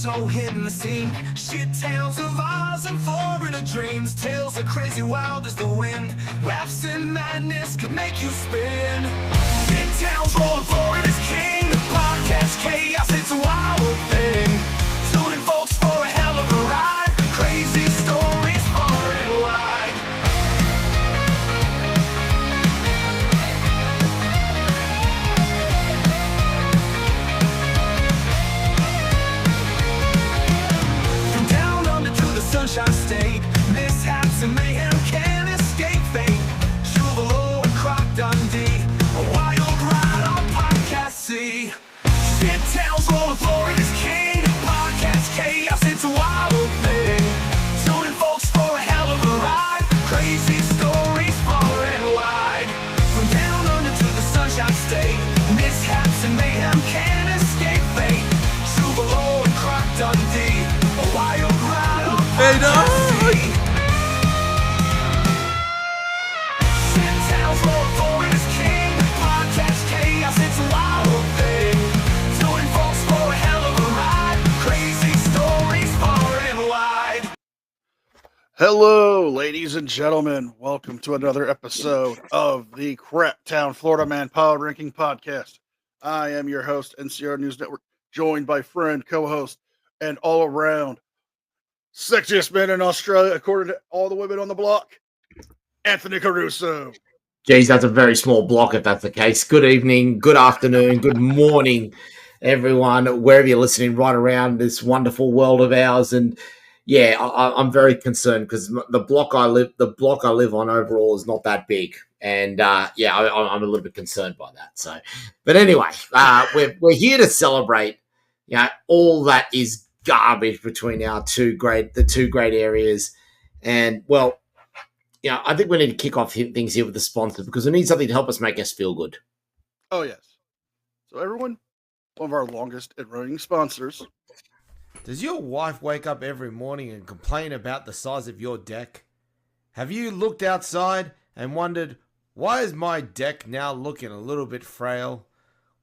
so hitting the scene. Shit tales of Oz and foreigner dreams. Tales are crazy wild as the wind. Laughs and madness could make you spin. Shit tales rolling forward as king. The podcast chaos, it's a wild thing. Tuning folks for a hell of a ride. Crazy stories far and wide. From down under to the Sunshine State, mishaps and mayhem can't escape fate. Chuvalo and Croc Dundee, a wild ride on Podcast C. Shit tales rolling Florida's king. Podcast chaos, it's a wild thing. Tuning folks for a hell of a ride. Crazy stories far and wide. From down under to the Sunshine State, mishaps and mayhem can't escape fate. Chuvalo and Croc Dundee, a wild ride on Podcast C. Shit tales rolling Florida's king. Podcast chaos, it's a wild thing. Tuning folks for a hell of a ride. Crazy stories far and wide. Hello, ladies and gentlemen. Welcome to another episode of the Crap Town Florida Man Power Ranking Podcast. I am your host, NCR News Network, joined by friend, co-host, and all-around sexiest man in Australia, according to all the women on the block, Anthony Caruso. Geez, that's a very small block if that's the case. Good evening, good afternoon, good morning, everyone, wherever you're listening right around this wonderful world of ours. And yeah, I'm very concerned because the block I live on overall is not that big. And I'm a little bit concerned by that. So, but anyway, we're here to celebrate, all that is garbage between the two great areas. And well, I think we need to kick off things here with the sponsor because we need something to help us make us feel good. Oh, yes. So everyone, one of our longest and running sponsors. Does your wife wake up every morning and complain about the size of your deck? Have you looked outside and wondered, why is my deck now looking a little bit frail?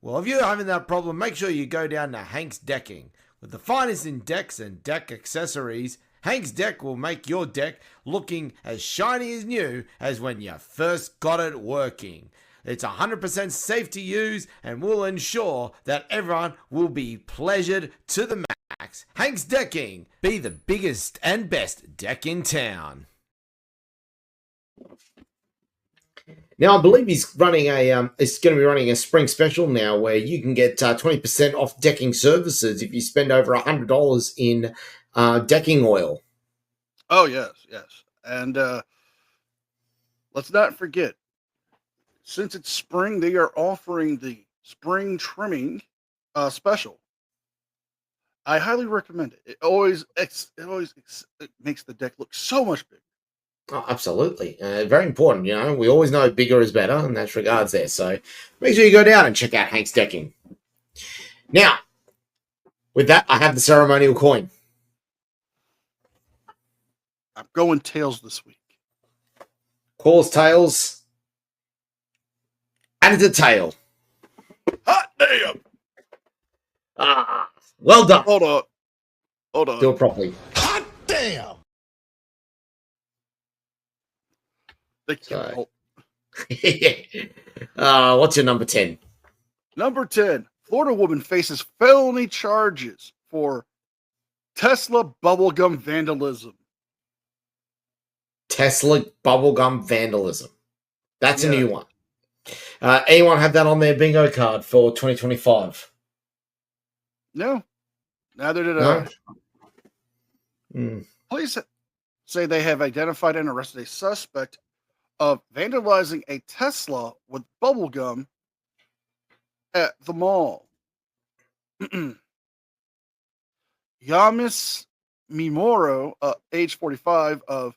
Well, if you're having that problem, make sure you go down to Hank's Decking. With the finest in decks and deck accessories, Hank's Deck will make your deck looking as shiny as new as when you first got it working. It's 100% safe to use and will ensure that everyone will be pleasured to the max. Hank's Decking, be the biggest and best deck in town. Now, I believe he's running it's going to be running a spring special now where you can get 20% off decking services if you spend over $100 in decking oil. Oh, yes. And let's not forget, since it's spring, they are offering the spring trimming special. I highly recommend it. It always makes the deck look so much bigger. Oh, absolutely. Very important. We always know bigger is better in that regards there. So make sure you go down and check out Hank's Decking. Now, with that, I have the ceremonial coin. I'm going tails this week. Calls tails. And it's a tail. Hot damn! Well done. Hold on. Do it properly. Hot damn! So. What's your number 10? Number 10. Florida woman faces felony charges for Tesla bubblegum vandalism. Tesla bubblegum vandalism. That's a new one. Anyone have that on their bingo card for 2025? No. Neither did I. No? Police say they have identified and arrested a suspect of vandalizing a Tesla with bubblegum at the mall. Yamis Mimoro, age 45, of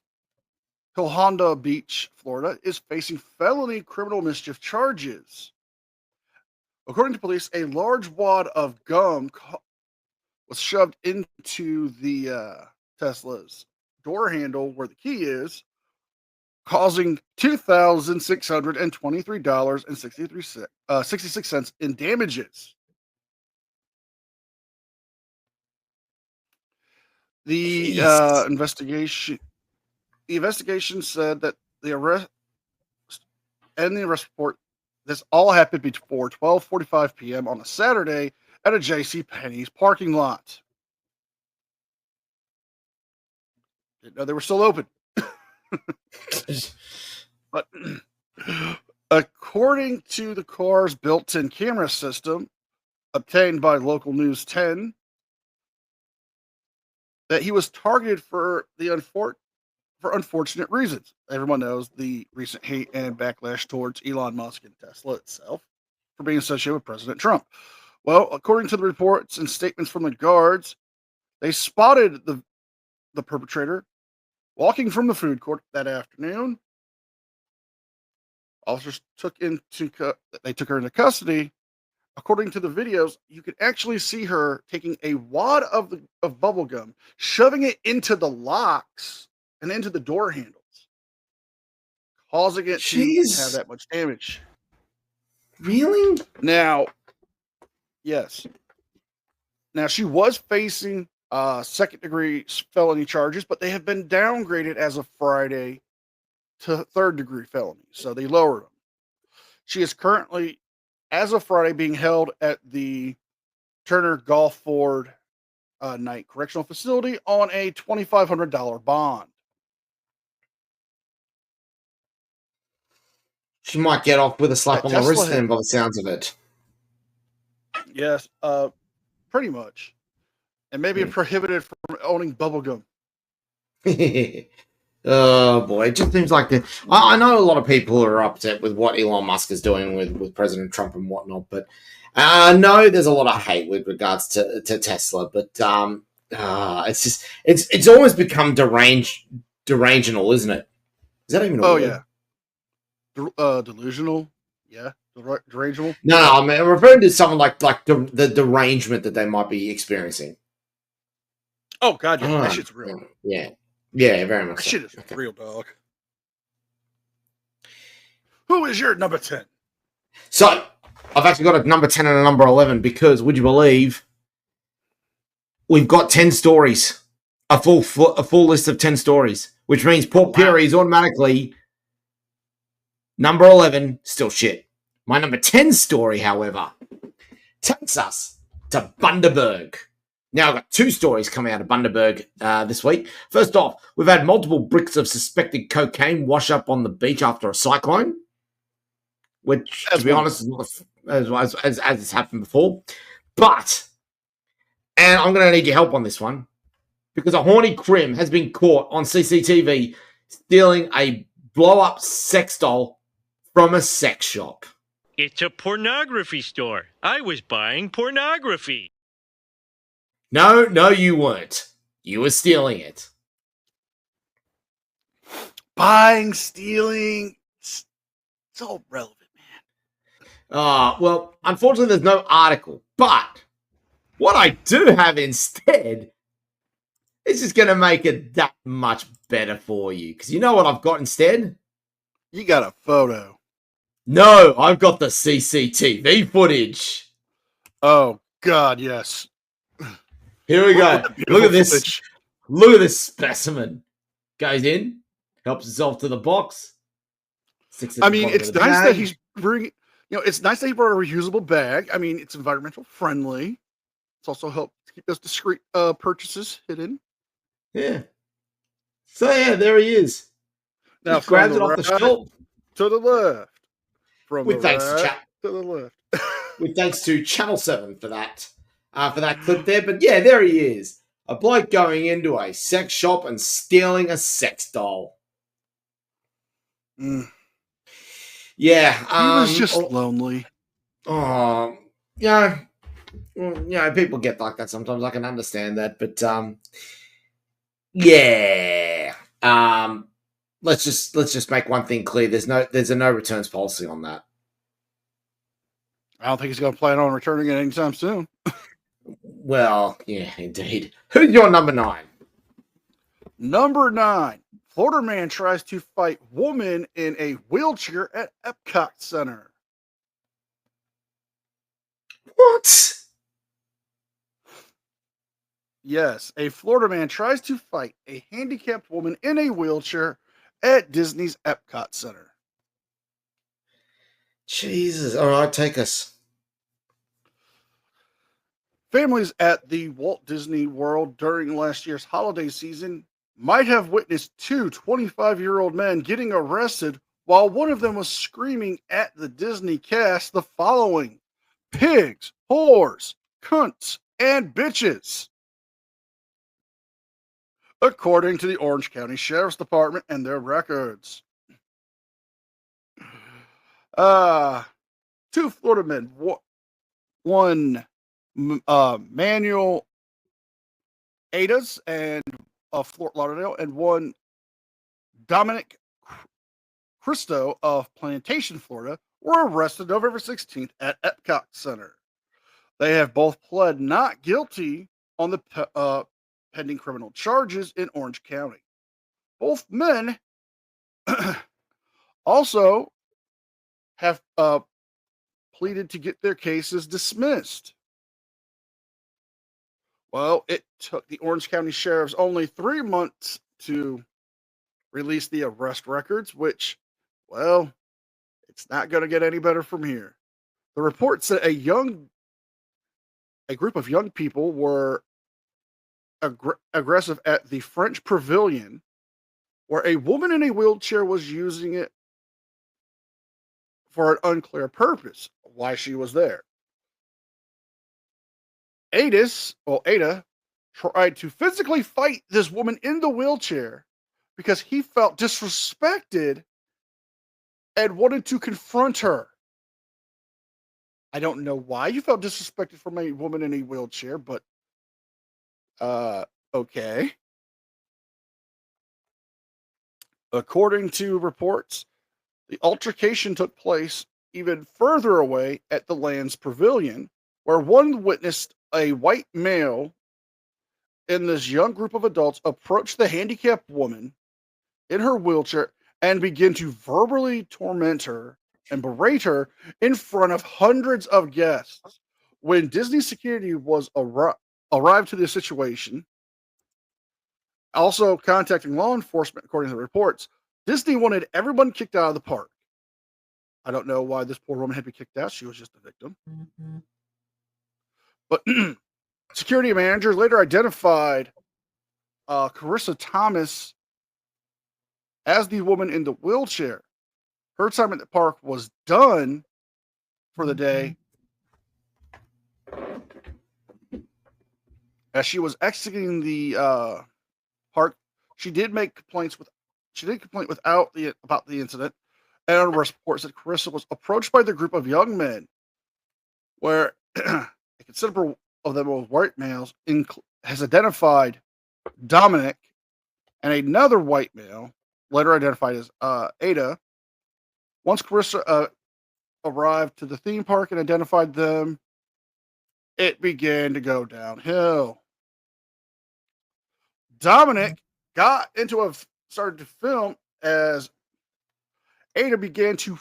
Hilhonda Beach, Florida, is facing felony criminal mischief charges. According to police, a large wad of gum was shoved into the Tesla's door handle where the key is, causing $2,623.66 in damages. The Jeez. investigation said that the arrest report, this all happened before 12:45 p.m. on a Saturday at a J.C. Penney's parking lot. Didn't know they were still open. But according to the car's built-in camera system obtained by local news 10, that he was targeted for unfortunate reasons. Everyone knows the recent hate and backlash towards Elon Musk and Tesla itself for being associated with President Trump. Well, according to the reports and statements from the guards, they spotted the perpetrator walking from the food court that afternoon. Officers took her into custody. According to the videos, you could actually see her taking a wad of bubble gum, shoving it into the locks and into the door handles, causing it to have that much damage. Really? Now, yes. Now, she was facing second-degree felony charges, but they have been downgraded as of Friday to third-degree felony, so they lowered them. She is currently, as of Friday, being held at the Turner Gulfport Night Correctional Facility on a $2,500 bond. She might get off with a slap That on the wrist Tesla then, by the sounds of it. Yes, pretty much. And maybe prohibited from owning bubblegum. Oh boy, it just seems like I know a lot of people are upset with what Elon Musk is doing with President Trump and whatnot, but I know there's a lot of hate with regards to Tesla, but it's just it's almost become derangeable, isn't it? Is that even a word? Yeah. Delusional. Yeah. Derangeable. No, I mean, I'm referring to something like the derangement that they might be experiencing. Oh God, yeah, that shit's real. Yeah, very much. That shit is real, dog. Who is your number 10? So, I've actually got a number 10 and a number 11 because, would you believe, we've got 10 stories, a full list of 10 stories, which means Port Pirie is automatically number 11, still shit. My number 10 story, however, takes us to Bundaberg. Now, I've got 2 stories coming out of Bundaberg this week. First off, we've had multiple bricks of suspected cocaine wash up on the beach after a cyclone, which, to be honest, is not as has happened before. But, and I'm going to need your help on this one, because a horny crim has been caught on CCTV stealing a blow-up sex doll from a sex shop. It's a pornography store. I was buying pornography. No, you weren't. You were stealing it. Buying, stealing, it's all relevant, man. Well, unfortunately, there's no article. But what I do have instead is just going to make it that much better for you. Because you know what I've got instead? You got a photo. No, I've got the CCTV footage. Oh, God, yes. Here we go. Look at this. Footage. Look at this specimen. Goes in, helps himself to the box. I mean, it's nice that he's bringing, it's nice that he brought a reusable bag. I mean, it's environmental friendly. It's also helped keep those discreet purchases hidden. Yeah. So, yeah, there he is. Now, he grabs it off the shelf. To the left. With thanks to the left. With thanks to Channel 7 for that clip there. But yeah, there he is. A bloke going into a sex shop and stealing a sex doll. Yeah. He was just lonely. Oh, yeah. People get like that sometimes. I can understand that. But, yeah. Let's just make one thing clear. There's a no returns policy on that. I don't think he's going to plan on returning it anytime soon. Well, yeah, indeed. Who's your number 9? Number 9. Florida man tries to fight woman in a wheelchair at Epcot Center. What? Yes, a Florida man tries to fight a handicapped woman in a wheelchair at Disney's Epcot Center. Jesus. All right, take us. Families at the Walt Disney World during last year's holiday season might have witnessed two 25-year-old men getting arrested while one of them was screaming at the Disney cast the following: pigs, whores, cunts, and bitches. According to the Orange County Sheriff's Department and their records. Two Florida men, one Manuel Adas and of Fort Lauderdale, and one Dominic Cristo of Plantation, Florida, were arrested November 16th at Epcot Center. They have both pled not guilty on the pending criminal charges in Orange County. Both men also have pleaded to get their cases dismissed. Well, it took the Orange County Sheriff's only 3 months to release the arrest records, which, well, it's not going to get any better from here. The report said a group of young people were aggressive at the French Pavilion, where a woman in a wheelchair was using it for an unclear purpose, why she was there. Ada tried to physically fight this woman in the wheelchair because he felt disrespected and wanted to confront her. I don't know why you felt disrespected from a woman in a wheelchair, but okay. According to reports, the altercation took place even further away at the Land's Pavilion, where one witnessed a white male in this young group of adults approach the handicapped woman in her wheelchair and begin to verbally torment her and berate her in front of hundreds of guests. When Disney security was arrived to the situation, also contacting law enforcement, according to the reports, Disney wanted everyone kicked out of the park. I don't know why this poor woman had been kicked out. She was just a victim. But security manager later identified Carissa Thomas as the woman in the wheelchair. Her time at the park was done for the day. As she was exiting the park, she did complaint about the incident, and a report said Carissa was approached by the group of young men, where a considerable of them were white males, has identified Dominic and another white male, later identified as Ada. Once Carissa arrived to the theme park and identified them, it began to go downhill. Dominic started to film as Ada began to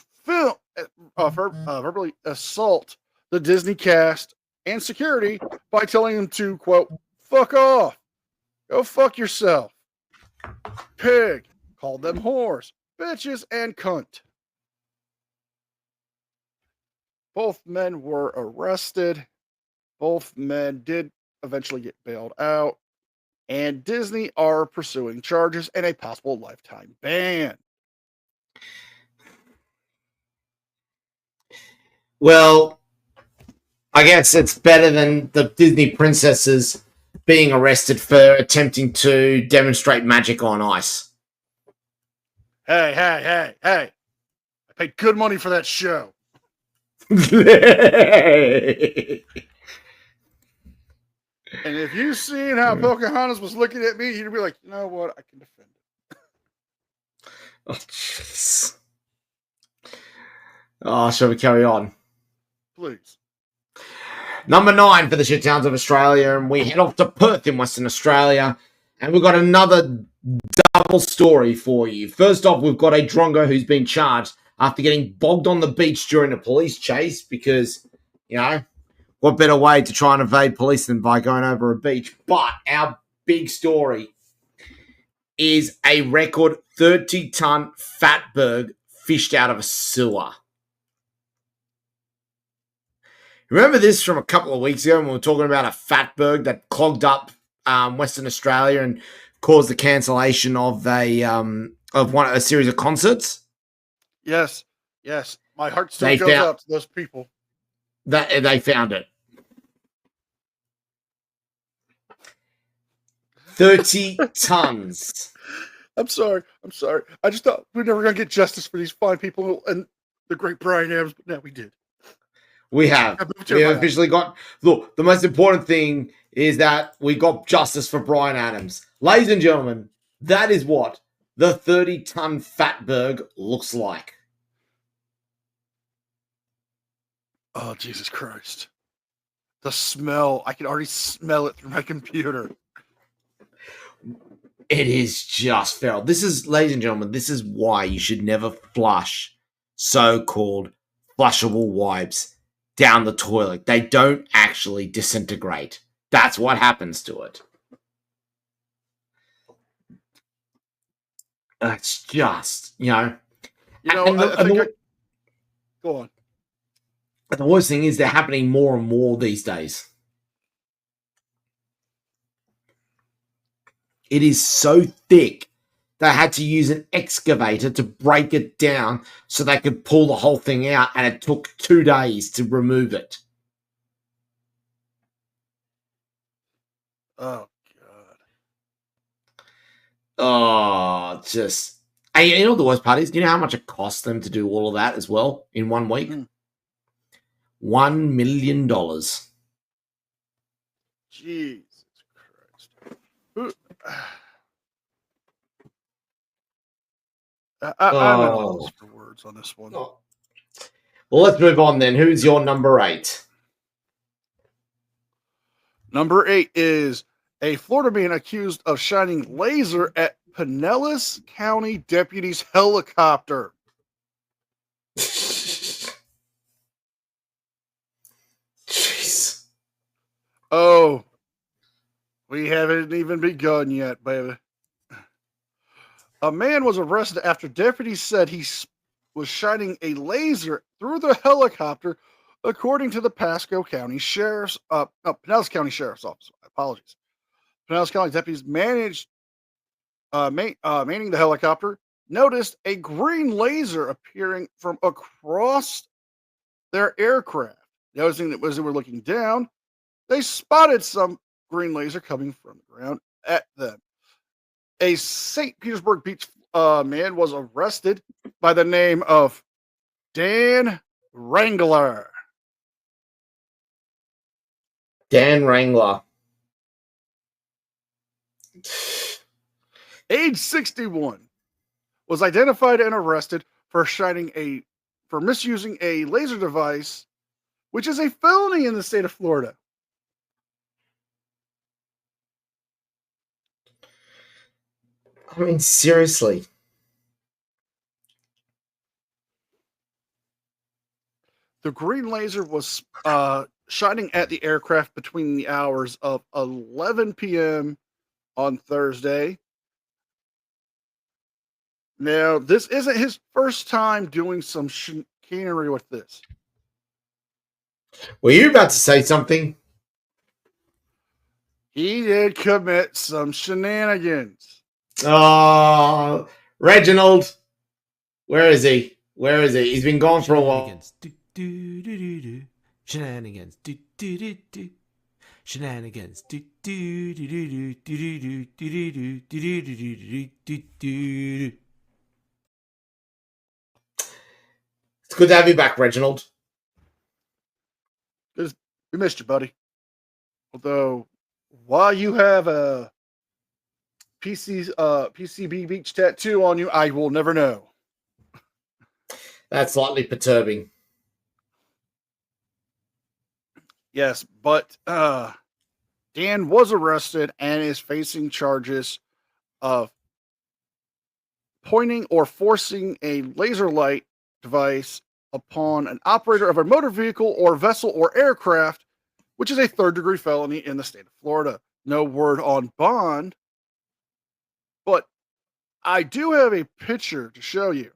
verbally assault the Disney cast and security by telling them to, quote, fuck off, go fuck yourself, pig, called them whores, bitches, and cunt. Both men were arrested. Both men did eventually get bailed out, and Disney are pursuing charges and a possible lifetime ban. Well, I guess it's better than the Disney princesses being arrested for attempting to demonstrate magic on ice. Hey. I paid good money for that show. And if you seen how Pocahontas was looking at me, you'd be like, you know what? I can defend it. Oh, jeez. Oh, shall we carry on? Please. Number 9 for the shit towns of Australia, and we head off to Perth in Western Australia, and we've got another double story for you. First off, we've got a drongo who's been charged after getting bogged on the beach during a police chase because, what better way to try and evade police than by going over a beach? But our big story is a record 30-ton fatberg fished out of a sewer. Remember this from a couple of weeks ago when we were talking about a fatberg that clogged up Western Australia and caused the cancellation of a series of concerts? Yes. My heart still goes out to those people. They found it. 30 tons. I'm sorry. I just thought we're never going to get justice for these fine people and the great Brian Adams, but now we did. We have officially got... Look, the most important thing is that we got justice for Brian Adams. Ladies and gentlemen, that is what the 30-ton fatberg looks like. Oh, Jesus Christ. The smell. I can already smell it through my computer. It is just feral. This is, ladies and gentlemen, this is why you should never flush so-called flushable wipes down the toilet. They don't actually disintegrate. That's what happens to it. It's just, go on. The worst thing is they're happening more and more these days. It is so thick they had to use an excavator to break it down so they could pull the whole thing out, and it took 2 days to remove it. Oh, God. Oh, just... And you know what the worst part is? Do you know how much it cost them to do all of that as well in 1 week? $1 million. Jesus Christ. I'm at a loss for words on this one. Well, let's move on then. Who's your number 8? Number 8 is a Florida man accused of shining laser at Pinellas County deputy's helicopter. Jeez. Oh, we haven't even begun yet, baby. A man was arrested after deputies said he was shining a laser through the helicopter, according to the Pinellas County Sheriff's Office. Apologies. Pinellas County deputies manning the helicopter noticed a green laser appearing from across their aircraft. Noticing that as they were looking down, they spotted some green laser coming from the ground at them. A St. Petersburg Beach man was arrested by the name of Dan Wrangler. Dan Wrangler. Age 61, was identified and arrested for misusing a laser device, which is a felony in the state of Florida. I mean, seriously. The green laser was shining at the aircraft between the hours of 11 p.m. on Thursday. Now, this isn't his first time doing some chicanery with this. Were you about to say something? He did commit some shenanigans. Oh, Reginald. Where is he? He's been gone for a while. Shenanigans. Shenanigans. It's good to have you back, Reginald. We missed you, buddy. Although, while you have a PCB Beach tattoo on you, I will never know. That's slightly perturbing. Yes, but Dan was arrested and is facing charges of pointing or forcing a laser light device upon an operator of a motor vehicle or vessel or aircraft which is a third-degree felony in the state of Florida. No word on bond, but I do have a picture to show you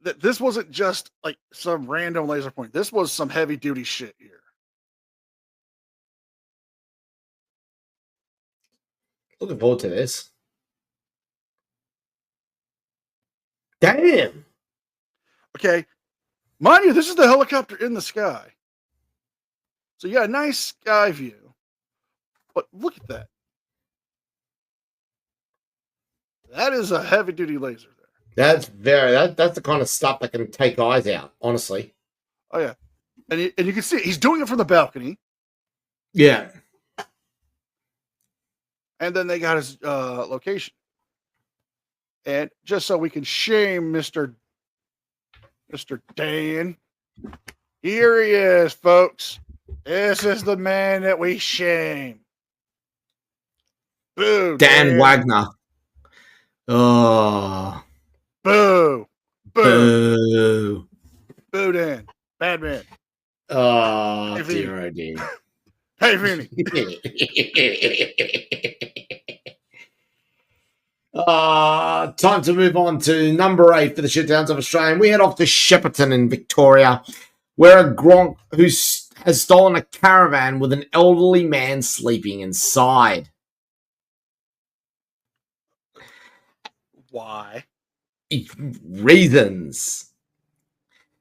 that this wasn't just like some random laser point. This was some heavy-duty shit here. Looking forward to this. Damn. Okay. Mind you, this is the helicopter in the sky. So you got a nice sky view. But look at that. That is a heavy-duty laser there. That's the kind of stuff that can take eyes out, honestly. Oh, yeah. And you can see he's doing it from the balcony. Yeah. And then they got his location. And just so we can shame Mr. Dan, here he is, folks. This is the man that we shame. Boo, Dan Wagner. Oh. Boo. Boo. Boo. Boo, Dan. Bad man. Oh, Hey, dear, oh, dear. Hey, Vinny. Time to move on to number 8 for the shitdowns of Australia. We head off to Shepparton in Victoria, where a Gronk has stolen a caravan with an elderly man sleeping inside. Why? Reasons.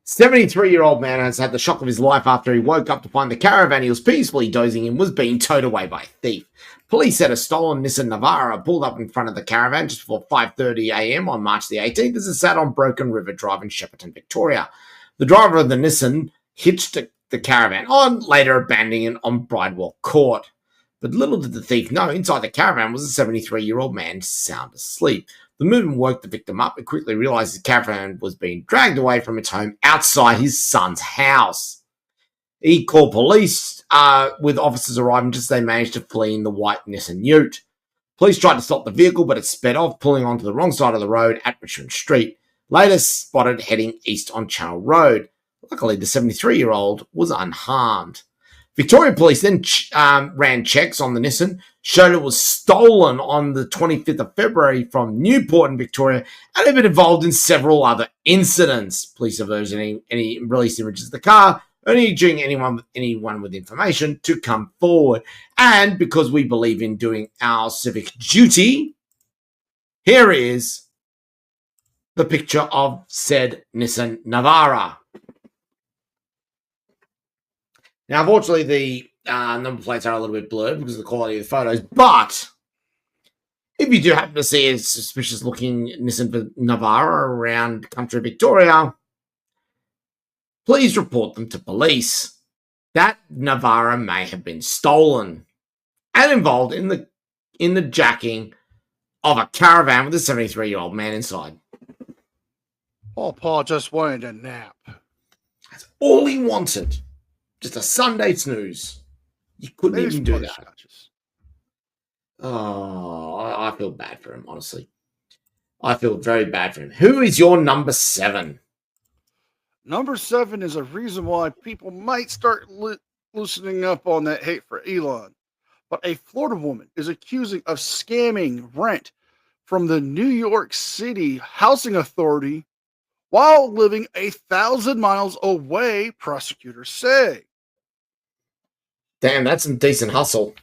73-year-old man has had the shock of his life after he woke up to find the caravan he was peacefully dozing in was being towed away by a thief. Police said a stolen Nissan Navara pulled up in front of the caravan just before 5:30 a.m. on March the 18th as it sat on Broken River Drive in Shepparton, Victoria. The driver of the Nissan hitched the caravan on, later abandoning it on Bridewell Court. But little did the thief know, inside the caravan was a 73-year-old man sound asleep. The movement woke the victim up and quickly realized the caravan was being dragged away from its home outside his son's house. He called police, with officers arriving just as they managed to flee in the white Nissan Ute. Police tried to stop the vehicle, but it sped off, pulling onto the wrong side of the road at Richmond Street. Later spotted heading east on Channel Road. Luckily, the 73-year-old was unharmed. Victoria Police then ran checks on the Nissan, showed it was stolen on the 25th of February from Newport in Victoria, and had been involved in several other incidents. Police have urged any released images of the car, urging anyone with information to come forward. And because we believe in doing our civic duty, here is the picture of said Nissan Navara. Now, unfortunately, the number plates are a little bit blurred because of the quality of the photos, but if you do happen to see a suspicious-looking Nissan Navara around country Victoria, please report them to police. That Navara may have been stolen and involved in the jacking of a caravan with a 73-year-old man inside. Paul just wanted a nap. That's all he wanted. Just a Sunday snooze. You couldn't Maybe even some do that. butterscotches. Oh, I feel bad for him, honestly. I feel very bad for him. Who is your number 7? Number 7 is a reason why people might start loosening up on that hate for Elon. But a Florida woman is accusing of scamming rent from the New York City Housing Authority while living 1,000 miles away, prosecutors say. Damn, that's some decent hustle.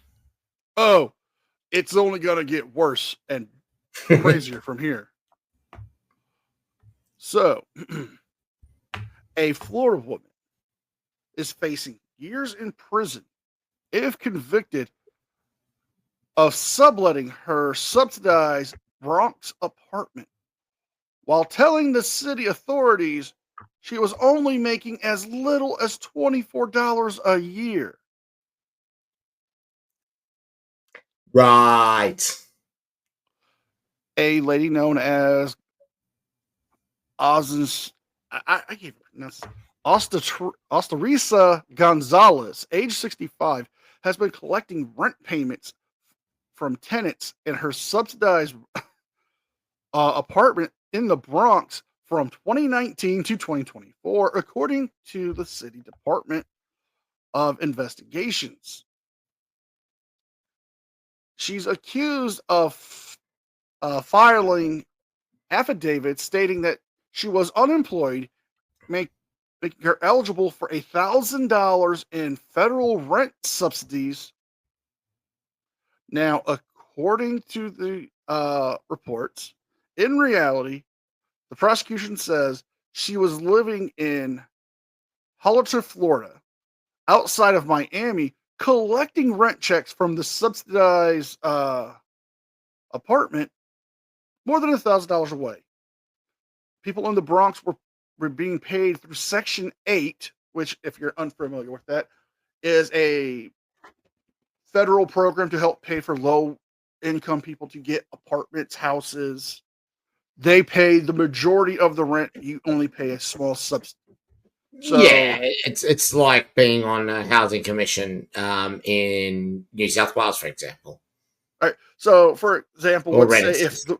Oh, it's only going to get worse and crazier from here. So, a Florida woman is facing years in prison if convicted of subletting her subsidized Bronx apartment while telling the city authorities she was only making as little as $24 a year. Right. A lady known as Osterisa Gonzalez, age 65, has been collecting rent payments from tenants in her subsidized apartment in the Bronx from 2019 to 2024, according to the city department. of investigations. She's accused of filing affidavits stating that she was unemployed, making her eligible for $1,000 in federal rent subsidies. Now, according to the reports, in reality, the prosecution says she was living in Hollister, Florida, outside of Miami, collecting rent checks from the subsidized apartment more than $1,000 away. People in the Bronx were being paid through Section 8, which, if you're unfamiliar with that, is a federal program to help pay for low income people to get apartments, houses. They pay the majority of the rent. You only pay a small subsidy. So, yeah, it's like being on a housing commission in New South Wales, for example. all right. So, for example, Or let's rent say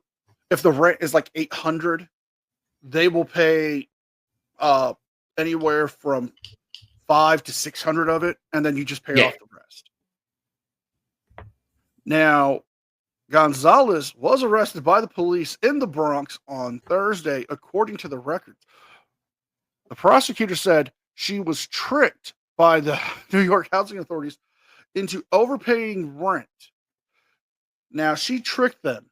if the rent is like $800, they will pay anywhere from $500 to $600 of it, and then you just pay off the rest. Now, Gonzalez was arrested by the police in the Bronx on Thursday, according to the records. The prosecutor said she was tricked by the New York housing authorities into overpaying rent. Now, she tricked them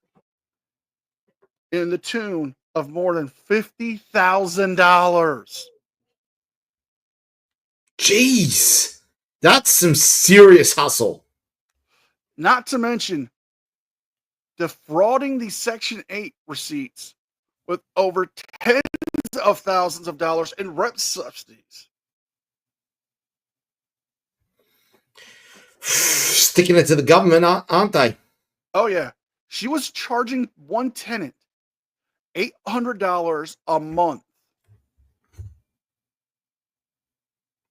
in the tune of more than $50,000. Jeez, that's some serious hustle. Not to mention defrauding the Section 8 receipts with over tens of thousands of dollars in rent subsidies. Sticking it to the government, aren't they? Oh, yeah. She was charging one tenant $800 a month.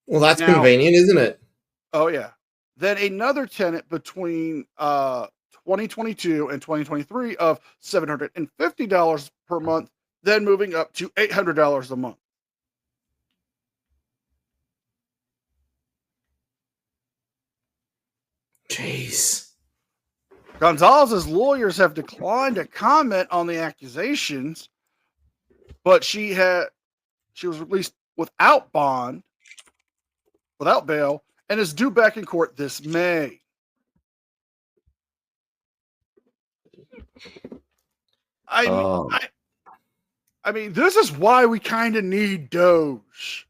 Well, that's Now, convenient, isn't it? Oh, yeah. Then another tenant between 2022 and 2023 of $750 per month, then moving up to $800 a month. Jeez. Gonzalez's lawyers have declined to comment on the accusations, but she was released without bond, without bail, and is due back in court this May. I mean, this is why we kind of need Doge.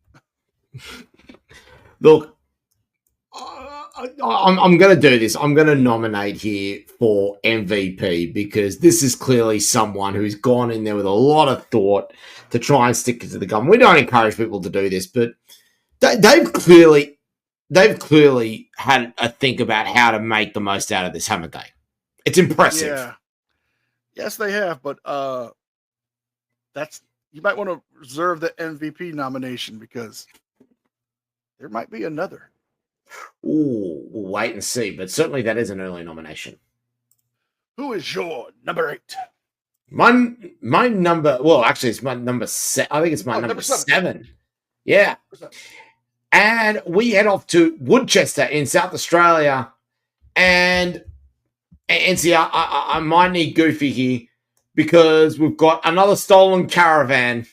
Look, I'm going to do this. I'm going to nominate here for MVP because this is clearly someone who's gone in there with a lot of thought to try and stick it to the government. We don't encourage people to do this, but they've clearly had a think about how to make the most out of this, haven't they? It's impressive. Yeah. Yes, they have, but you might want to reserve the MVP nomination because there might be another. Ooh, we'll wait and see, but certainly that is an early nomination. Who is your number 8? My number, well, actually, it's my number 7. I think it's my number 7. Yeah. And we head off to Woodchester in South Australia. And see, I might need Goofy here because we've got another stolen caravan.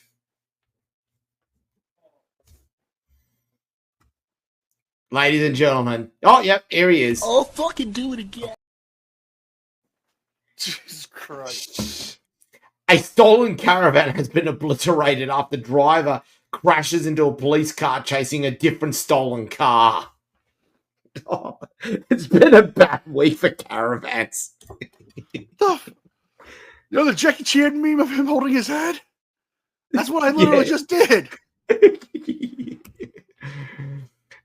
Ladies and gentlemen. Oh, yep, here he is. Oh, fucking do it again. Jesus Christ. A stolen caravan has been obliterated after driver crashes into a police car chasing a different stolen car. Oh, it's been a bad week for caravans. You know the Jackie Chan meme of him holding his head? That's what I literally just did.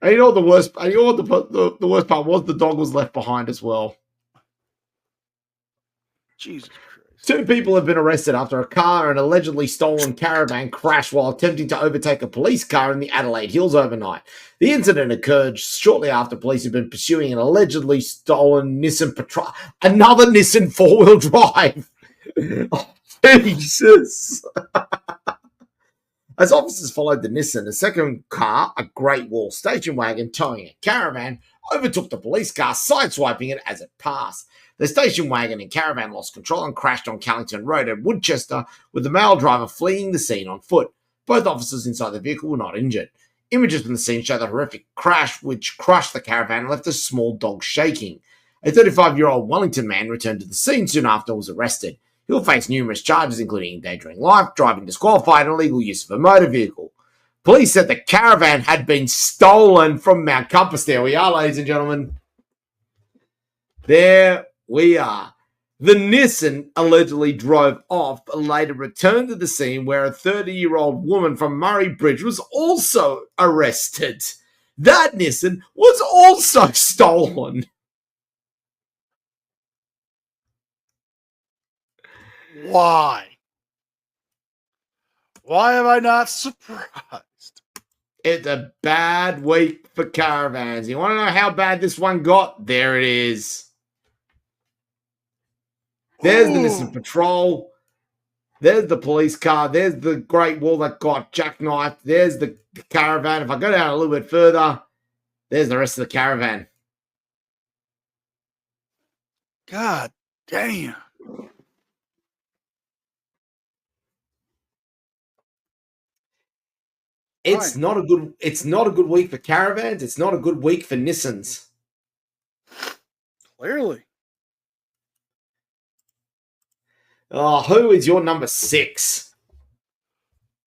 And you know what the worst? And you know what the worst part was? The dog was left behind as well. Jesus Christ. 2 people have been arrested after a car and allegedly stolen caravan crashed while attempting to overtake a police car in the Adelaide Hills overnight. The incident occurred shortly after police had been pursuing an allegedly stolen Nissan Patrol, another Nissan 4-wheel drive. Oh, Jesus. As officers followed the Nissan, a second car, a Great Wall station wagon towing a caravan, overtook the police car, sideswiping it as it passed. The station wagon and caravan lost control and crashed on Callington Road at Woodchester, with the male driver fleeing the scene on foot. Both officers inside the vehicle were not injured. Images from the scene show the horrific crash, which crushed the caravan and left a small dog shaking. A 35-year-old Wellington man returned to the scene soon after and was arrested. He will face numerous charges, including endangering life, driving disqualified, and illegal use of a motor vehicle. Police said the caravan had been stolen from Mount Compass. There we are, ladies and gentlemen. There we are. The Nissan allegedly drove off, but later returned to the scene where a 30-year-old woman from Murray Bridge was also arrested. That Nissan was also stolen. Why? Why am I not surprised? It's a bad week for caravans. You want to know how bad this one got? There it is. There's the Nissan Patrol. There's the police car. There's the Great Wall that got jackknifed. There's the caravan. If I go down a little bit further, there's the rest of the caravan. God damn. It's not a good week for caravans. It's not a good week for Nissans. Clearly. Oh, who is your number 6?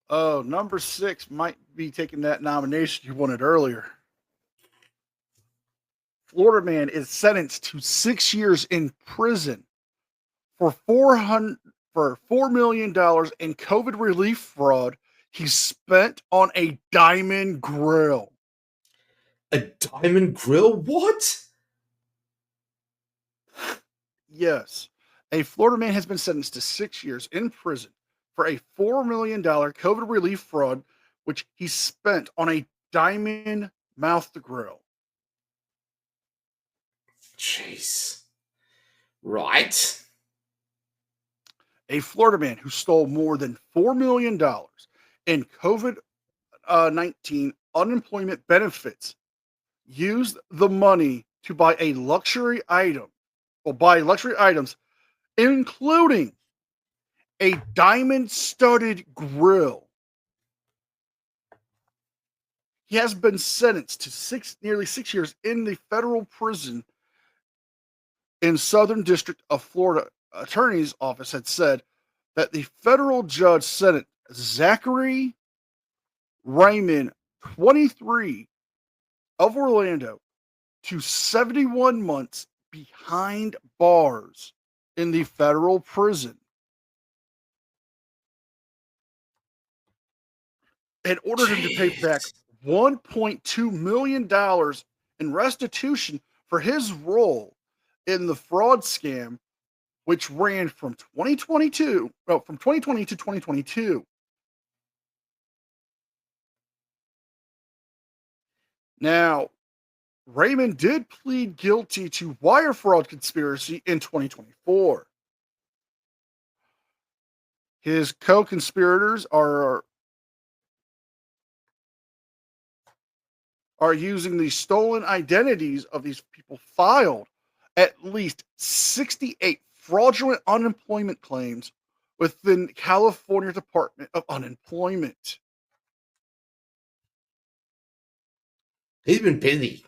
Oh, number 6 might be taking that nomination you wanted earlier. Florida man is sentenced to 6 years in prison for $4 million in COVID relief fraud he spent on a diamond grill. A diamond grill? What? Yes. A Florida man has been sentenced to 6 years in prison for a $4 million COVID relief fraud, which he spent on a diamond mouthed grill. Jeez. Right. A Florida man who stole more than $4 million in COVID-19 unemployment benefits used the money to buy a luxury item, or buy luxury items, including a diamond-studded grill. He has been sentenced to nearly 6 years in the federal prison in Southern District of Florida. Attorney's office had said that the federal judge sentenced Zachary Raymond, 23, of Orlando, to 71 months behind bars in the federal prison and ordered him to pay back $1.2 million in restitution for his role in the fraud scam, which ran from 2020 to 2022. Now, Raymond did plead guilty to wire fraud conspiracy in 2024. His co-conspirators are using the stolen identities of these people, filed at least 68 fraudulent unemployment claims within California Department of Unemployment. He's been busy.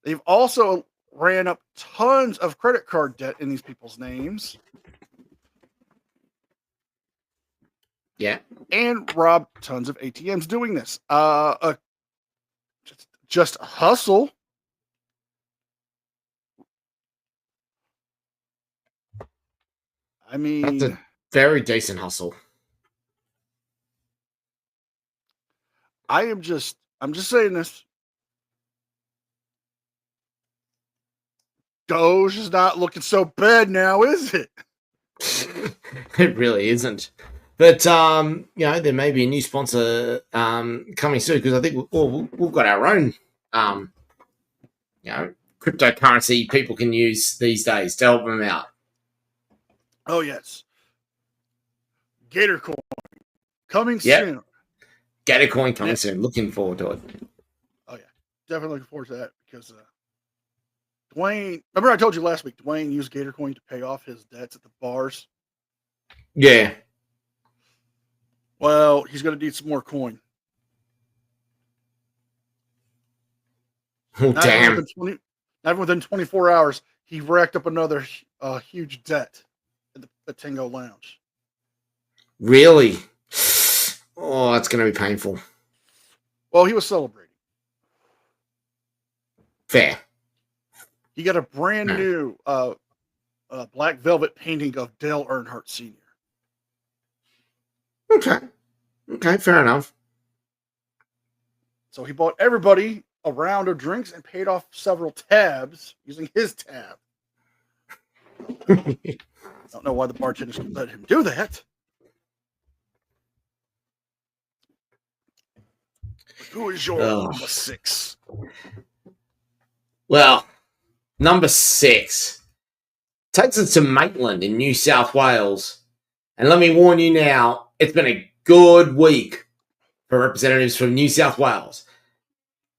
They've also ran up tons of credit card debt in these people's names. Yeah. And robbed tons of ATMs doing this. Just a hustle. I mean, that's a very decent hustle. I'm just saying this. Doge is not looking so bad now, is it? It really isn't. But there may be a new sponsor coming soon, because I think we've got our own cryptocurrency people can use these days to help them out. Oh yes. Gator Coin coming Yep. soon. Gator Coin coming soon. Looking forward to it. Oh yeah, definitely looking forward to that because Dwayne. Remember I told you last week, Dwayne used Gator Coin to pay off his debts at the bars. Yeah. Well, he's going to need some more coin. Oh, damn. Not even within 24 hours, he racked up another huge debt at the Tango Lounge. Really? Oh, that's going to be painful. Well, he was celebrating. Fair. He got a brand new black velvet painting of Dale Earnhardt Sr. Okay. Okay, fair enough. So he bought everybody a round of drinks and paid off several tabs using his tab. I don't know why the bartenders let him do that. Who is your number 6? Well, number 6 takes us to Maitland in New South Wales. And let me warn you now, it's been a good week for representatives from New South Wales.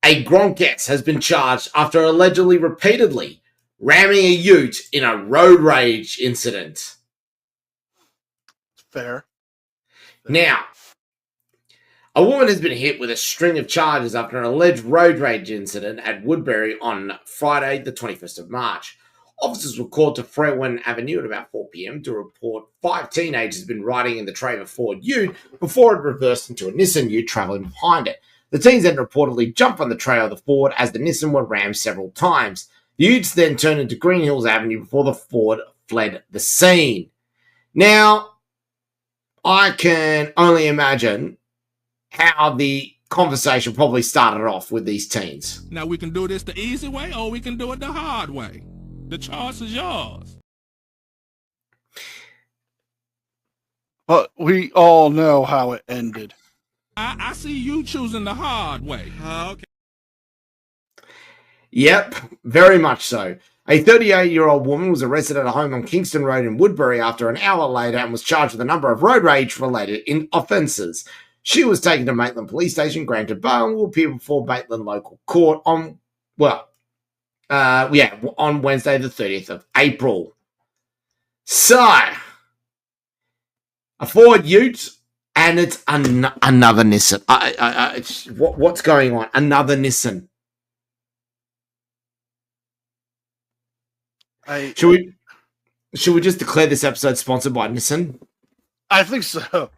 A Gronkets has been charged after allegedly repeatedly ramming a ute in a road rage incident. Fair. Now, a woman has been hit with a string of charges after an alleged road rage incident at Woodbury on Friday, the 21st of March. Officers were called to Fairwin Avenue at about 4 p.m. to report 5 teenagers had been riding in the Traver Ford ute before it reversed into a Nissan ute travelling behind it. The teens then reportedly jumped on the trail of the Ford as the Nissan were rammed several times. The utes then turned into Green Hills Avenue before the Ford fled the scene. Now, I can only imagine how the conversation probably started off with these teens. Now we can do this the easy way or we can do it the hard way. The choice is yours. But we all know how it ended. I see you choosing the hard way. Okay. Yep, very much so. A 38-year-old woman was arrested at a home on Kingston Road in Woodbury after an hour later and was charged with a number of road rage-related offences. She was taken to Maitland Police Station, granted bail, and will appear before Maitland Local Court on Wednesday, the 30th of April. So, a Ford Ute, and it's another Nissan. What's going on? Another Nissan. Should we just declare this episode sponsored by Nissan? I think so.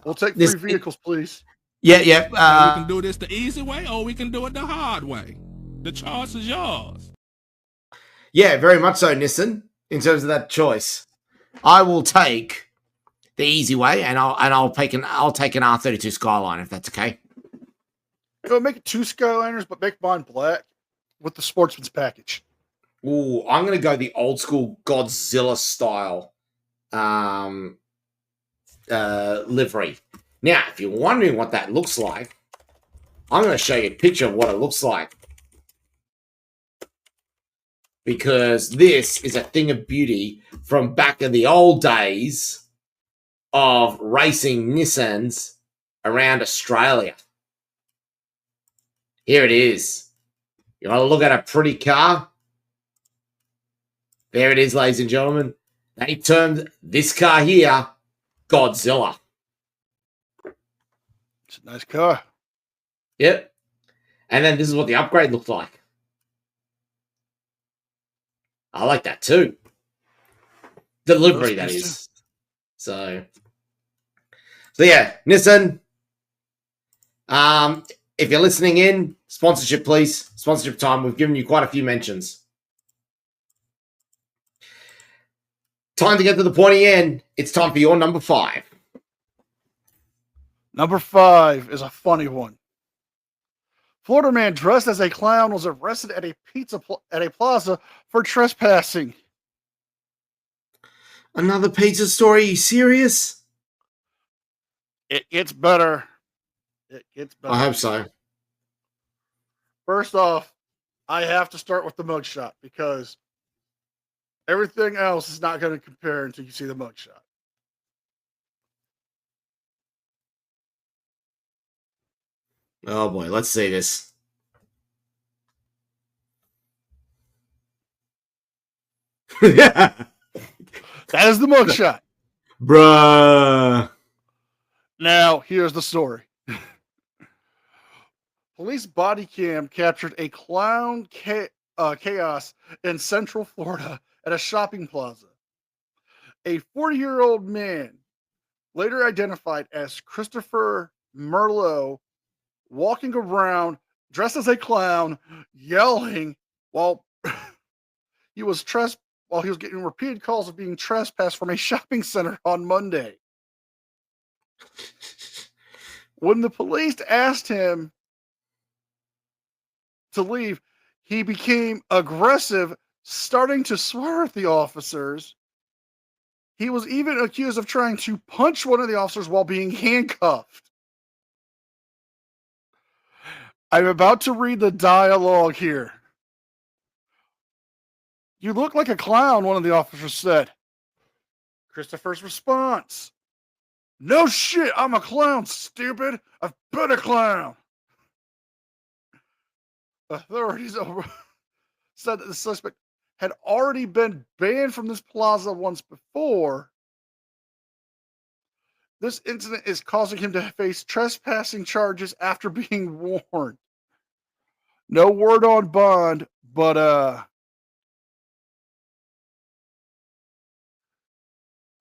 We'll take 3 vehicles, please. Yeah. We can do this the easy way or we can do it the hard way. The choice is yours. Yeah, very much so, Nissan. In terms of that choice, I will take the easy way, and I'll take an R32 Skyline if that's okay. Make it 2 Skyliners, but make mine black with the Sportsman's package. Ooh, I'm gonna go the old school Godzilla style livery. Now, if you're wondering what that looks like, I'm going to show you a picture of what it looks like. Because this is a thing of beauty from back in the old days of racing Nissans around Australia. Here it is. You want to look at a pretty car? There it is, ladies and gentlemen. They termed this car here Godzilla. It's a nice car. Yep. And then this is what the upgrade looked like. I like that too. Delivery, that is. So yeah, Nissan. If you're listening in, sponsorship, please. Sponsorship time. We've given you quite a few mentions. Time to get to the pointy end. It's time for your number 5. Number 5 is a funny one. Florida man dressed as a clown was arrested at a plaza for trespassing. Another pizza story? Are you serious? It gets better. It gets better. I hope so. First off, I have to start with the mugshot because everything else is not going to compare until you see the mugshot. Oh boy, let's see this. That is the mugshot. Bruh. Now, here's the story. Police body cam captured a clown chaos in Central Florida at a shopping plaza. A 40-year-old man, later identified as Christopher Merlot, walking around dressed as a clown, yelling while he was getting repeated calls of being trespassed from a shopping center on Monday. When the police asked him to leave, he became aggressive, starting to swear at the officers. He was even accused of trying to punch one of the officers while being handcuffed. I'm about to read the dialogue here. "You look like a clown," one of the officers said. Christopher's response: "No shit, I'm a clown, stupid. I've been a clown." Authorities said that the suspect had already been banned from this plaza once before. This incident is causing him to face trespassing charges after being warned. No word on bond, but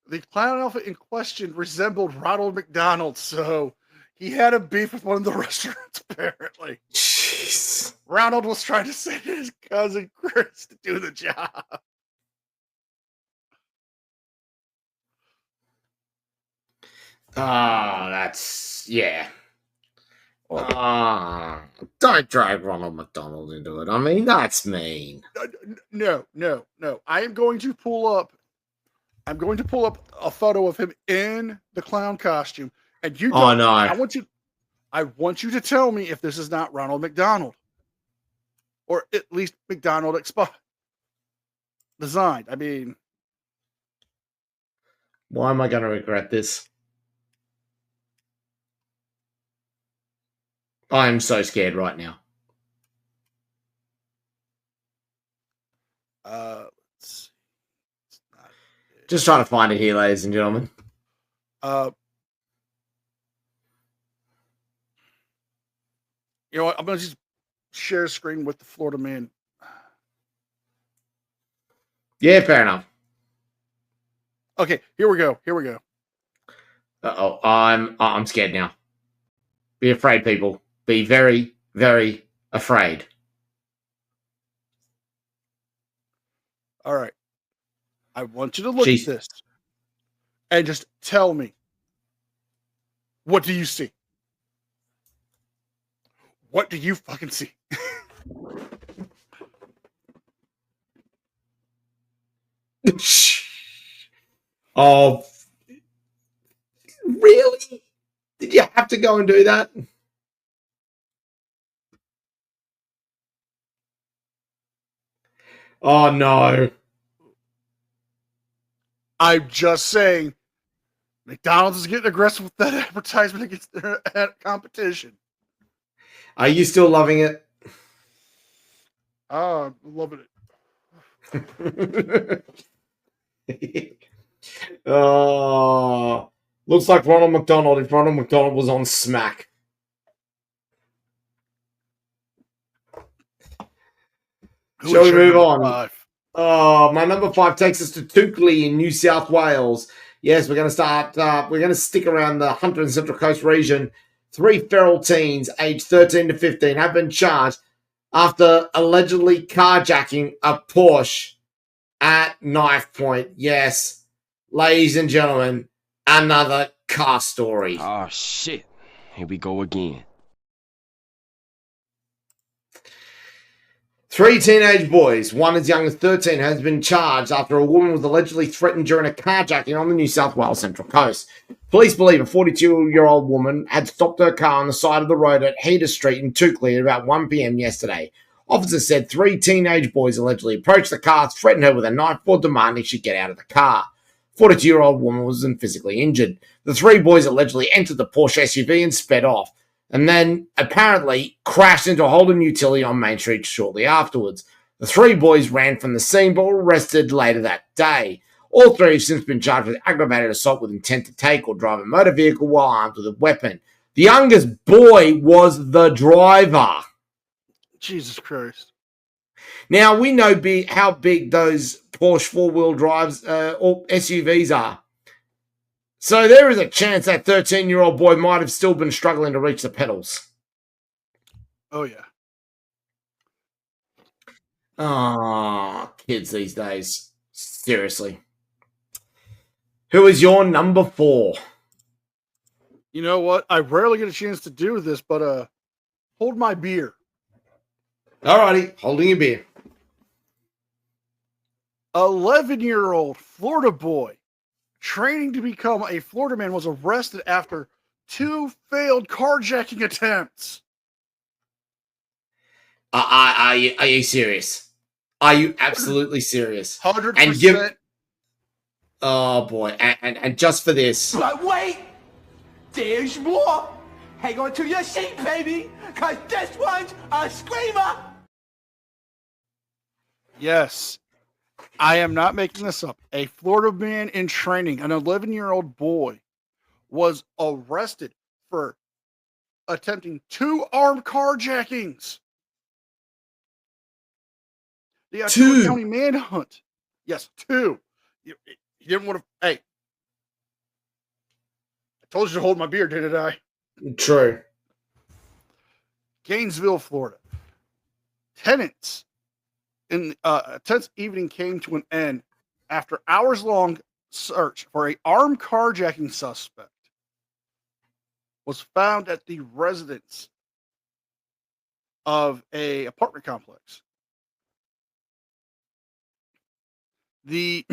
the clown outfit in question resembled Ronald McDonald, so he had a beef with one of the restaurants, apparently. Jeez. Ronald was trying to send his cousin Chris to do the job. That's, yeah. Don't drag Ronald McDonald into it. I mean, that's mean. No. I'm going to pull up a photo of him in the clown costume, and you. Oh no! I want you to tell me if this is not Ronald McDonald, or at least McDonald designed. I mean, why am I going to regret this? I'm so scared right now. Let's see. Just trying to find it here, ladies and gentlemen. You know what? I'm going to just share a screen with the Florida man. Yeah, fair enough. Okay, here we go. Uh-oh, I'm scared now. Be afraid, people. Be very, very afraid. All right. I want you to look at this and just tell me, what do you see? What do you fucking see? Oh, really? Did you have to go and do that? Oh, no. I'm just saying, McDonald's is getting aggressive with that advertisement against their competition. Are you still loving it? Oh, I'm loving it. Oh, looks like Ronald McDonald if Ronald McDonald was on Smack. Shall we move on? Oh, my number 5 takes us to Toukley in New South Wales. Yes, we're going to start. We're going to stick around the Hunter and Central Coast region. 3 feral teens, aged 13 to 15, have been charged after allegedly carjacking a Porsche at knife point. Yes, ladies and gentlemen, another car story. Oh, shit. Here we go again. 3 teenage boys, one as young as 13, has been charged after a woman was allegedly threatened during a carjacking on the New South Wales Central Coast. Police believe a 42-year-old woman had stopped her car on the side of the road at Heater Street in Toukley at about 1 p.m. yesterday. Officers said 3 teenage boys allegedly approached the car, threatened her with a knife while demanding she get out of the car. 42-year-old woman wasn't physically injured. The 3 boys allegedly entered the Porsche SUV and sped off. and then apparently crashed into a Holden utility on Main Street shortly afterwards. The three boys ran from the scene but were arrested later that day. All three have since been charged with aggravated assault with intent to take or drive a motor vehicle while armed with a weapon. The youngest boy was the driver. Jesus Christ. Now, we know how big those Porsche four-wheel drives or SUVs are. So there is a chance that 13-year-old boy might have still been struggling to reach the pedals. Oh, yeah. Oh, kids these days. Seriously. Who is your number 4? You know what? I rarely get a chance to do this, but hold my beer. Alrighty, holding your beer. 11-year-old Florida boy training to become a Florida man was arrested after 2 failed carjacking attempts. Are you serious? Are you absolutely serious? 100%. Oh boy, and just for this. But wait, there's more. Hang on to your seat, baby, because this one's a screamer. Yes, I am not making this up. A Florida man in training, an 11-year-old boy, was arrested for attempting 2 armed carjackings. The Ottumwa County manhunt. Yes, 2. You didn't want to. Hey, I told you to hold my beer, didn't I? True. Gainesville, Florida. Tenants in a tense evening came to an end after hours-long search for an armed carjacking suspect was found at the residence of a apartment complex. The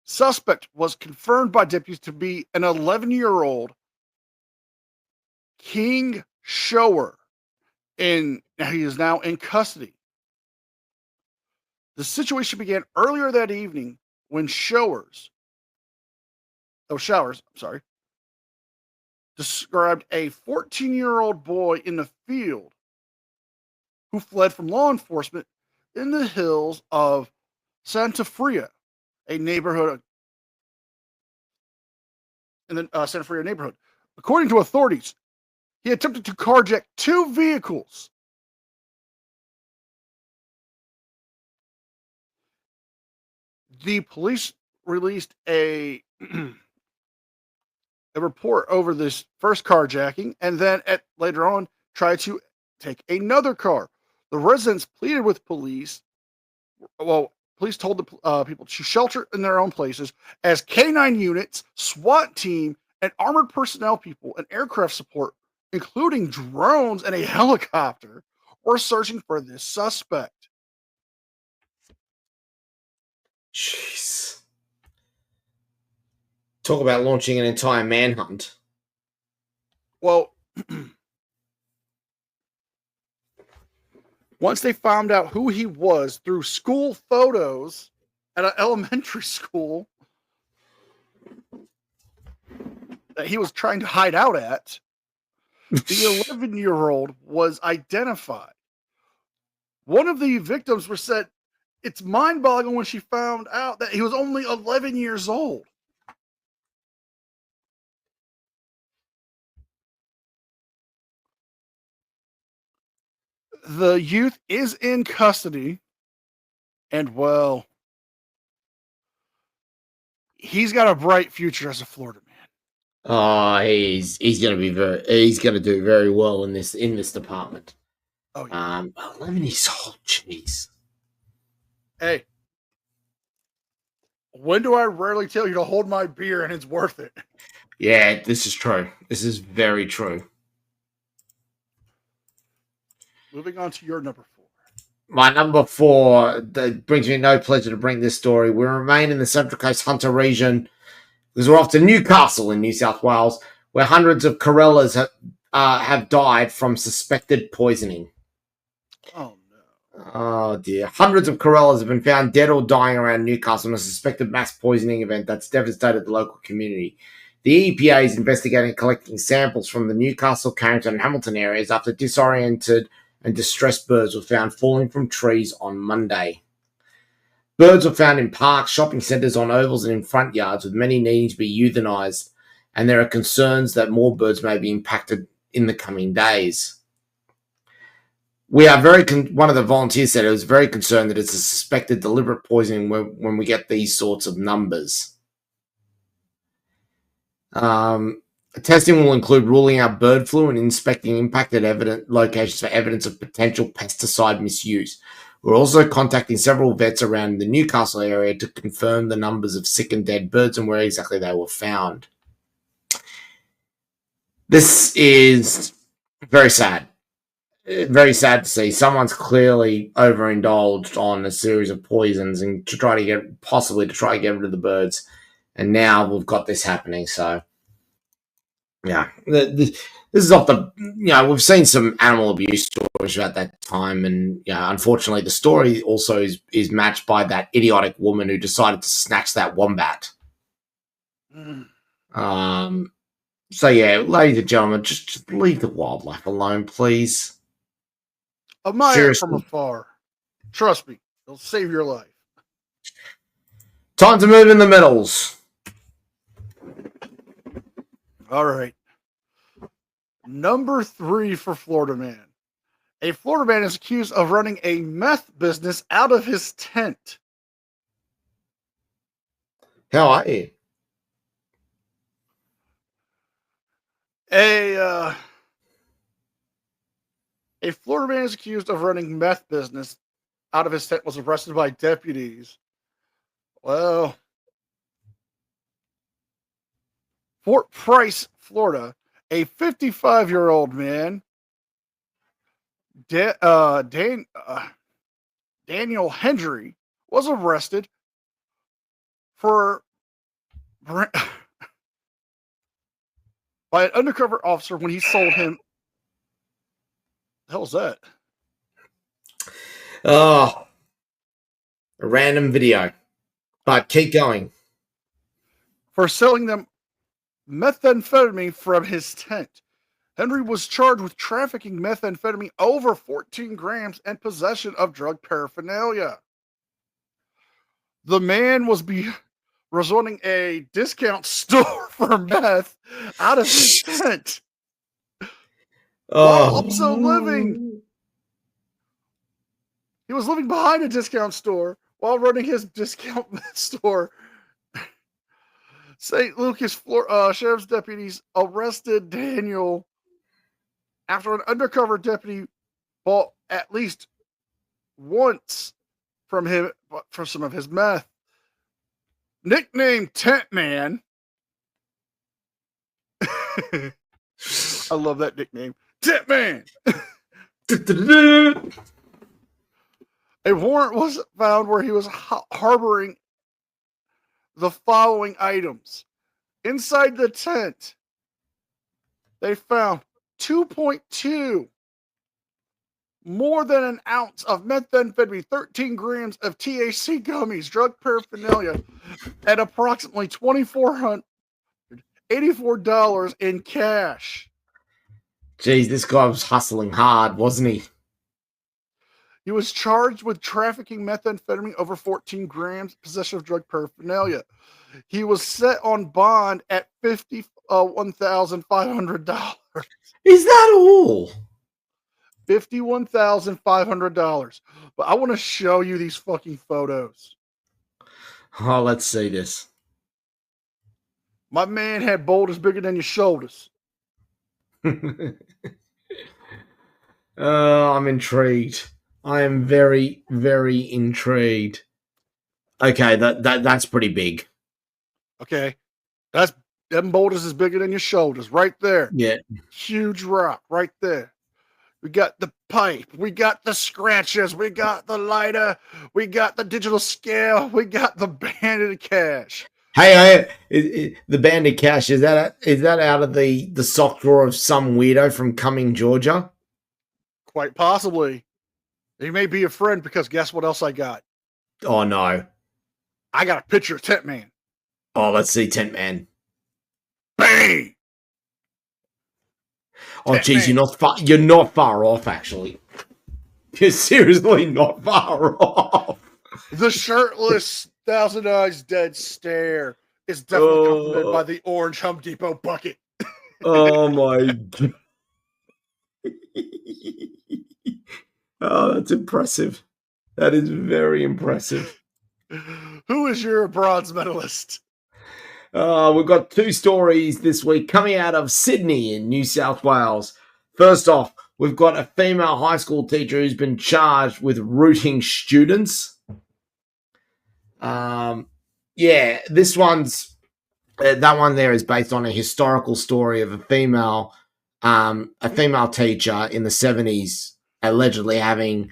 suspect was confirmed by deputies to be an 11-year-old King Shower, and he is now in custody. The situation began earlier that evening when Showers, described a 14-year-old boy in the field who fled from law enforcement in the hills of Santa Fria, a neighborhood in the Santa Fria neighborhood. According to authorities, he attempted to carjack 2 vehicles. The police released a report over this first carjacking, and then later on tried to take another car. The residents pleaded with police. Well, police told the people to shelter in their own places as K-9 units, SWAT team, and armored personnel people and aircraft support, including drones and a helicopter, were searching for this suspect. Jeez. Talk about launching an entire manhunt. Well, once they found out who he was through school photos at an elementary school that he was trying to hide out at, the 11-year-old was identified. One of the victims were said, it's mind-boggling when she found out that he was only 11 years old. The youth is in custody, and well, he's got a bright future as a Florida man. Oh, he's gonna do very well in this department. Oh yeah. 11 years old, jeez. Hey, when do I rarely tell you to hold my beer and it's worth it? Yeah, this is true. This is very true. Moving on to your number 4. My number 4, that brings me no pleasure to bring this story. We remain in the Central Coast Hunter region because we're off to Newcastle in New South Wales, where hundreds of Corellas have died from suspected poisoning. Oh, no. Oh, dear. Hundreds of Corellas have been found dead or dying around Newcastle in a suspected mass poisoning event that's devastated the local community. The EPA is investigating and collecting samples from the Newcastle, Carrington, and Hamilton areas after disoriented and distressed birds were found falling from trees on Monday. Birds were found in parks, shopping centres, on ovals, and in front yards, with many needing to be euthanised, and there are concerns that more birds may be impacted in the coming days. We are one of the volunteers said it was very concerned that it's a suspected deliberate poisoning when we get these sorts of numbers. Testing will include ruling out bird flu and inspecting impacted locations for evidence of potential pesticide misuse. We're also contacting several vets around the Newcastle area to confirm the numbers of sick and dead birds and where exactly they were found. This is very sad. Very sad to see. Someone's clearly overindulged on a series of poisons and to try to get rid of the birds. And now we've got this happening. So, yeah, this is off the. We've seen some animal abuse stories about that time, and unfortunately, the story also is matched by that idiotic woman who decided to snatch that wombat. So yeah, ladies and gentlemen, just leave the wildlife alone, please. Admire it from afar. Trust me, it'll save your life. Time to move in the middles. All right. Number 3 for Florida man. A Florida man is accused of running a meth business out of his tent. How are you? A Florida man is accused of running meth business out of his tent, was arrested by deputies. Well, Fort Price, Florida, a 55-year-old man, Daniel Hendry, was arrested for by an undercover officer when he sold him. The hell's that? Oh, a random video. But keep going. For selling them methamphetamine from his tent. Henry was charged with trafficking methamphetamine over 14 grams and possession of drug paraphernalia. The man was running a discount store for meth out of his tent. While also living. He was living behind a discount store while running his discount store. St. Lucas Sheriff's deputies arrested Daniel after an undercover deputy bought at least once from him for some of his meth. Nicknamed Tent Man. I love that nickname. Tent Man. A warrant was found where he was harboring the following items. Inside the tent, they found 2.2, more than an ounce of methamphetamine, 13 grams of THC gummies, drug paraphernalia, and approximately $2,484 in cash. Jeez, this guy was hustling hard, wasn't he? He was charged with trafficking methamphetamine over 14 grams, possession of drug paraphernalia. He was set on bond at $51,500. Is that all? $51,500. But I want to show you these fucking photos. Oh, let's see this. My man had boulders bigger than your shoulders. I'm intrigued. I am very, very intrigued. Okay, that's pretty big. Okay, them boulders is bigger than your shoulders, right there. Yeah, huge rock, right there. We got the pipe, we got the scratches, we got the lighter, we got the digital scale, we got the banded cash. Hey, the banded cash, is that out of the sock drawer of some weirdo from Cumming, Georgia? Quite possibly. He may be a friend because guess what else I got? Oh, no. I got a picture of Tent Man. Oh, let's see Tent Man. Bang! Oh, geez, you're not far off, actually. You're seriously not far off. The shirtless Thousand Eyes dead stare is definitely complemented by the orange Home Depot bucket. Oh my god. Oh, that's impressive. That is very impressive. Who is your bronze medalist? We've got 2 stories this week coming out of Sydney in New South Wales. First off, we've got a female high school teacher who's been charged with rooting students. This one's that one there is based on a historical story of a female teacher in the 70s allegedly having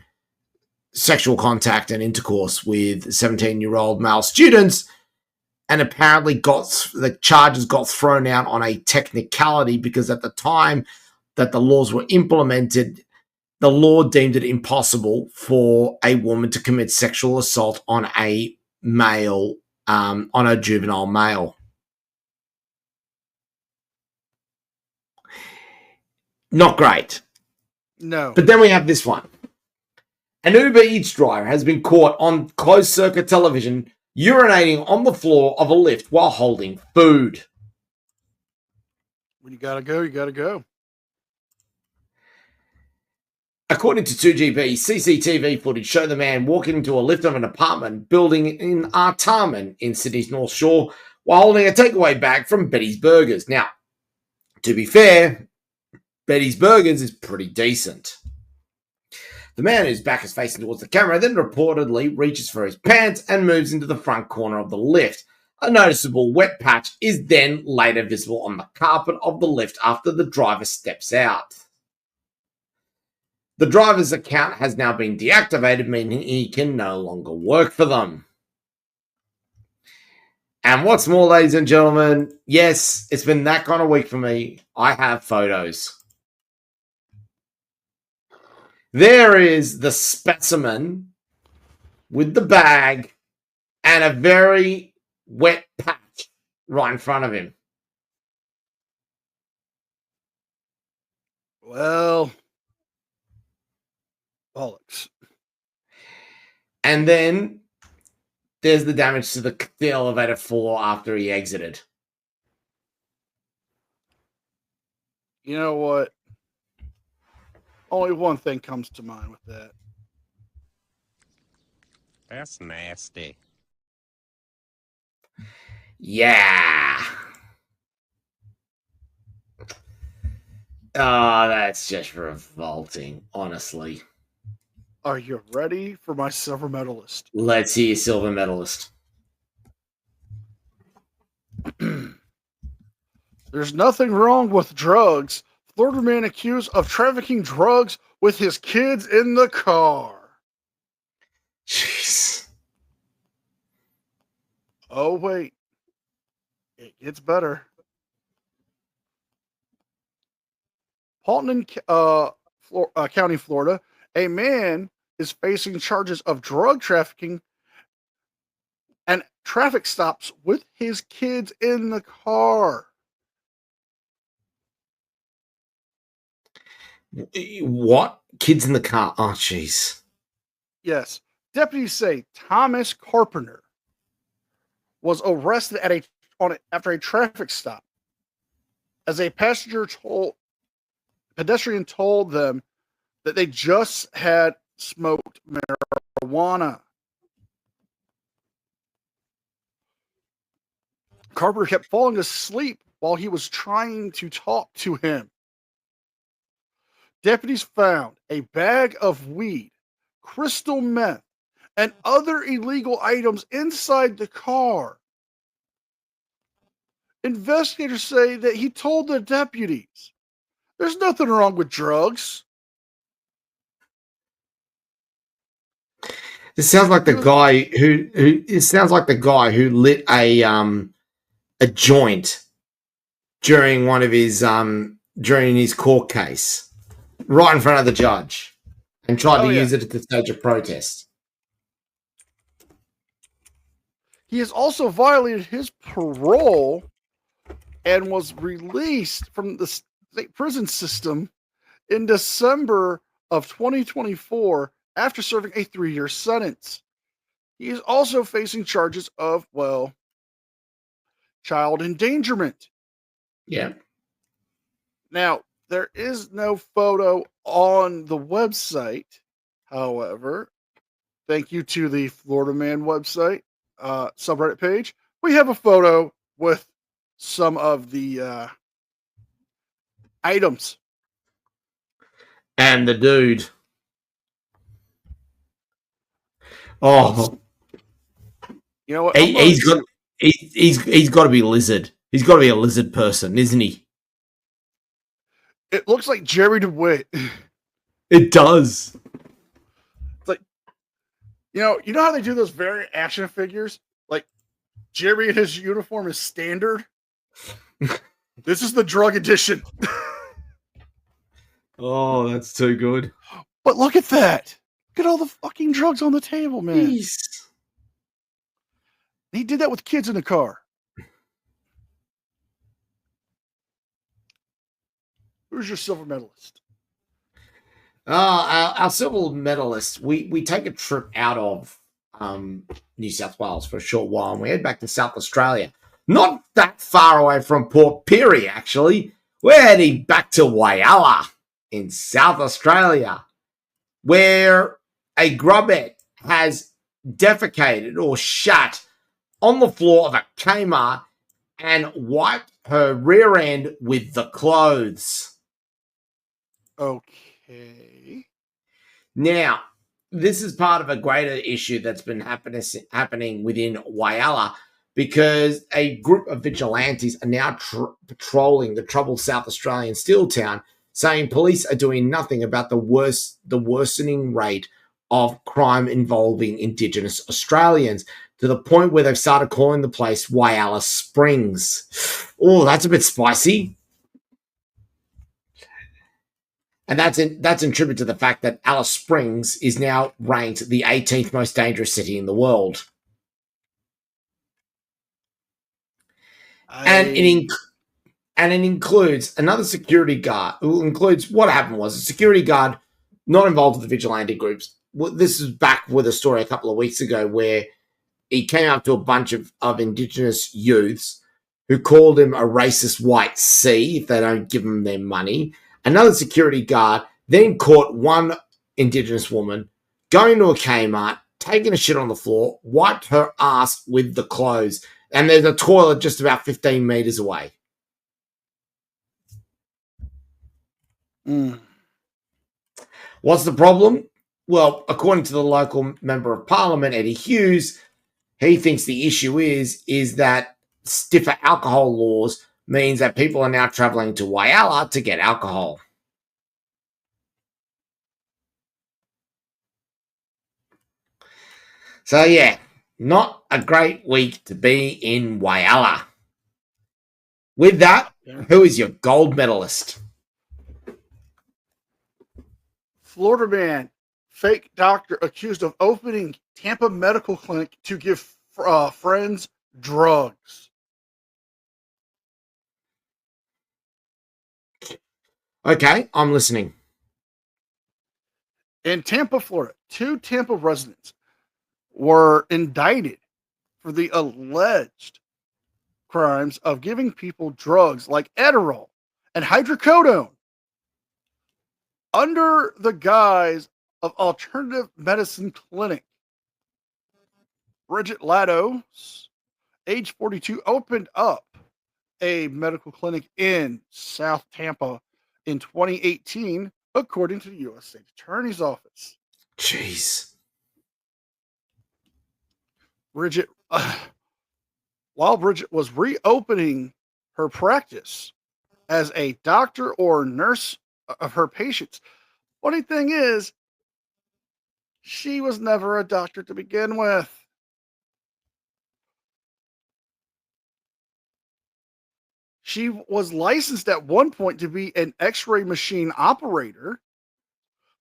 sexual contact and intercourse with 17-year-old male students, and apparently the charges got thrown out on a technicality because at the time that the laws were implemented, the law deemed it impossible for a woman to commit sexual assault on a male, on a juvenile male. Not great. No. But then we have this one. An Uber Eats driver has been caught on closed-circuit television urinating on the floor of a lift while holding food. When you gotta go, you gotta go. According to 2GB, CCTV footage showed the man walking into a lift of an apartment building in Artarmon in Sydney's North Shore while holding a takeaway bag from Betty's Burgers. Now, to be fair, Betty's Burgers is pretty decent. The man whose back is facing towards the camera then reportedly reaches for his pants and moves into the front corner of the lift. A noticeable wet patch is then later visible on the carpet of the lift after the driver steps out. The driver's account has now been deactivated, meaning he can no longer work for them. And what's more, ladies and gentlemen, yes, it's been that kind of week for me. I have photos. There is the specimen with the bag and a very wet patch right in front of him. Well, bollocks. And then there's the damage to the elevator floor after he exited. You know what? Only one thing comes to mind with that. That's nasty. Yeah. Oh, that's just revolting, honestly. Are you ready for my silver medalist? Let's see your silver medalist. There's nothing wrong with drugs. Florida man accused of trafficking drugs with his kids in the car. Jeez. Oh, wait. It gets better. Paulton County, Florida, a man is facing charges of drug trafficking and traffic stops with his kids in the car. What? Kids in the car? Oh, jeez. Yes. Deputies say Thomas Carpenter was arrested after a traffic stop as a pedestrian told them that they just had smoked marijuana. Carpenter kept falling asleep while he was trying to talk to him. Deputies found a bag of weed, crystal meth, and other illegal items inside the car. Investigators say that he told the deputies, "There's nothing wrong with drugs." This sounds like the guy who it sounds like the guy who lit a joint during one of his during his court case right in front of the judge and tried to use it at the stage of protest. He has also violated his parole and was released from the state prison system in December of 2024 after serving a 3-year sentence. He is also facing charges of, well, child endangerment. Yeah. Now, there is no photo on the website. However, thank you to the Florida Man website subreddit page. We have a photo with some of the items. And the dude. Oh, You know what? he's got to be lizard. He's got to be a lizard person, isn't he? It looks like Jerry DeWitt. It does. It's like, you know how they do those variant action figures? Like Jerry in his uniform is standard. This is the drug edition. Oh, that's too good. But look at that. Look at all the fucking drugs on the table, man. Jeez. He did that with kids in the car. Who's your silver medalist? Our silver medalist, we take a trip out of New South Wales for a short while, and we head back to South Australia. Not that far away from Port Pirie, actually. We're heading back to Whyalla in South Australia, where a grubette has defecated or shat on the floor of a Kmart and wiped her rear end with the clothes. Okay. Now, this is part of a greater issue that's been happening within Whyalla, because a group of vigilantes are now patrolling the troubled South Australian steel town, saying police are doing nothing about the worsening rate of crime involving Indigenous Australians, to the point where they've started calling the place Whyalla Springs. Oh, that's a bit spicy. And that's in tribute to the fact that Alice Springs is now ranked the 18th most dangerous city in the world. And it includes another security guard. It includes what happened was a security guard not involved with the vigilante groups. This is back with a story a couple of weeks ago where he came up to a bunch of Indigenous youths who called him a racist white C if they don't give him their money. Another security guard then caught one Indigenous woman going to a Kmart, taking a shit on the floor, wiped her ass with the clothes, and there's a toilet just about 15 meters away. What's the problem? Well, according to the local member of parliament, Eddie Hughes, he thinks the issue is that stiffer alcohol laws means that people are now traveling to Whyalla to get alcohol. So yeah, not a great week to be in Whyalla. With that, who is your gold medalist? Florida man, fake doctor accused of opening Tampa medical clinic to give friends drugs. Okay, I'm listening. In Tampa, Florida, 2 Tampa residents were indicted for the alleged crimes of giving people drugs like Adderall and hydrocodone under the guise of alternative medicine clinic. Bridget Lados, age 42, opened up a medical clinic in South Tampa in 2018, according to the U.S. State Attorney's Office. Jeez. Bridget, while Bridget was reopening her practice as a doctor or nurse of her patients, funny thing is, she was never a doctor to begin with. She was licensed at one point to be an x-ray machine operator,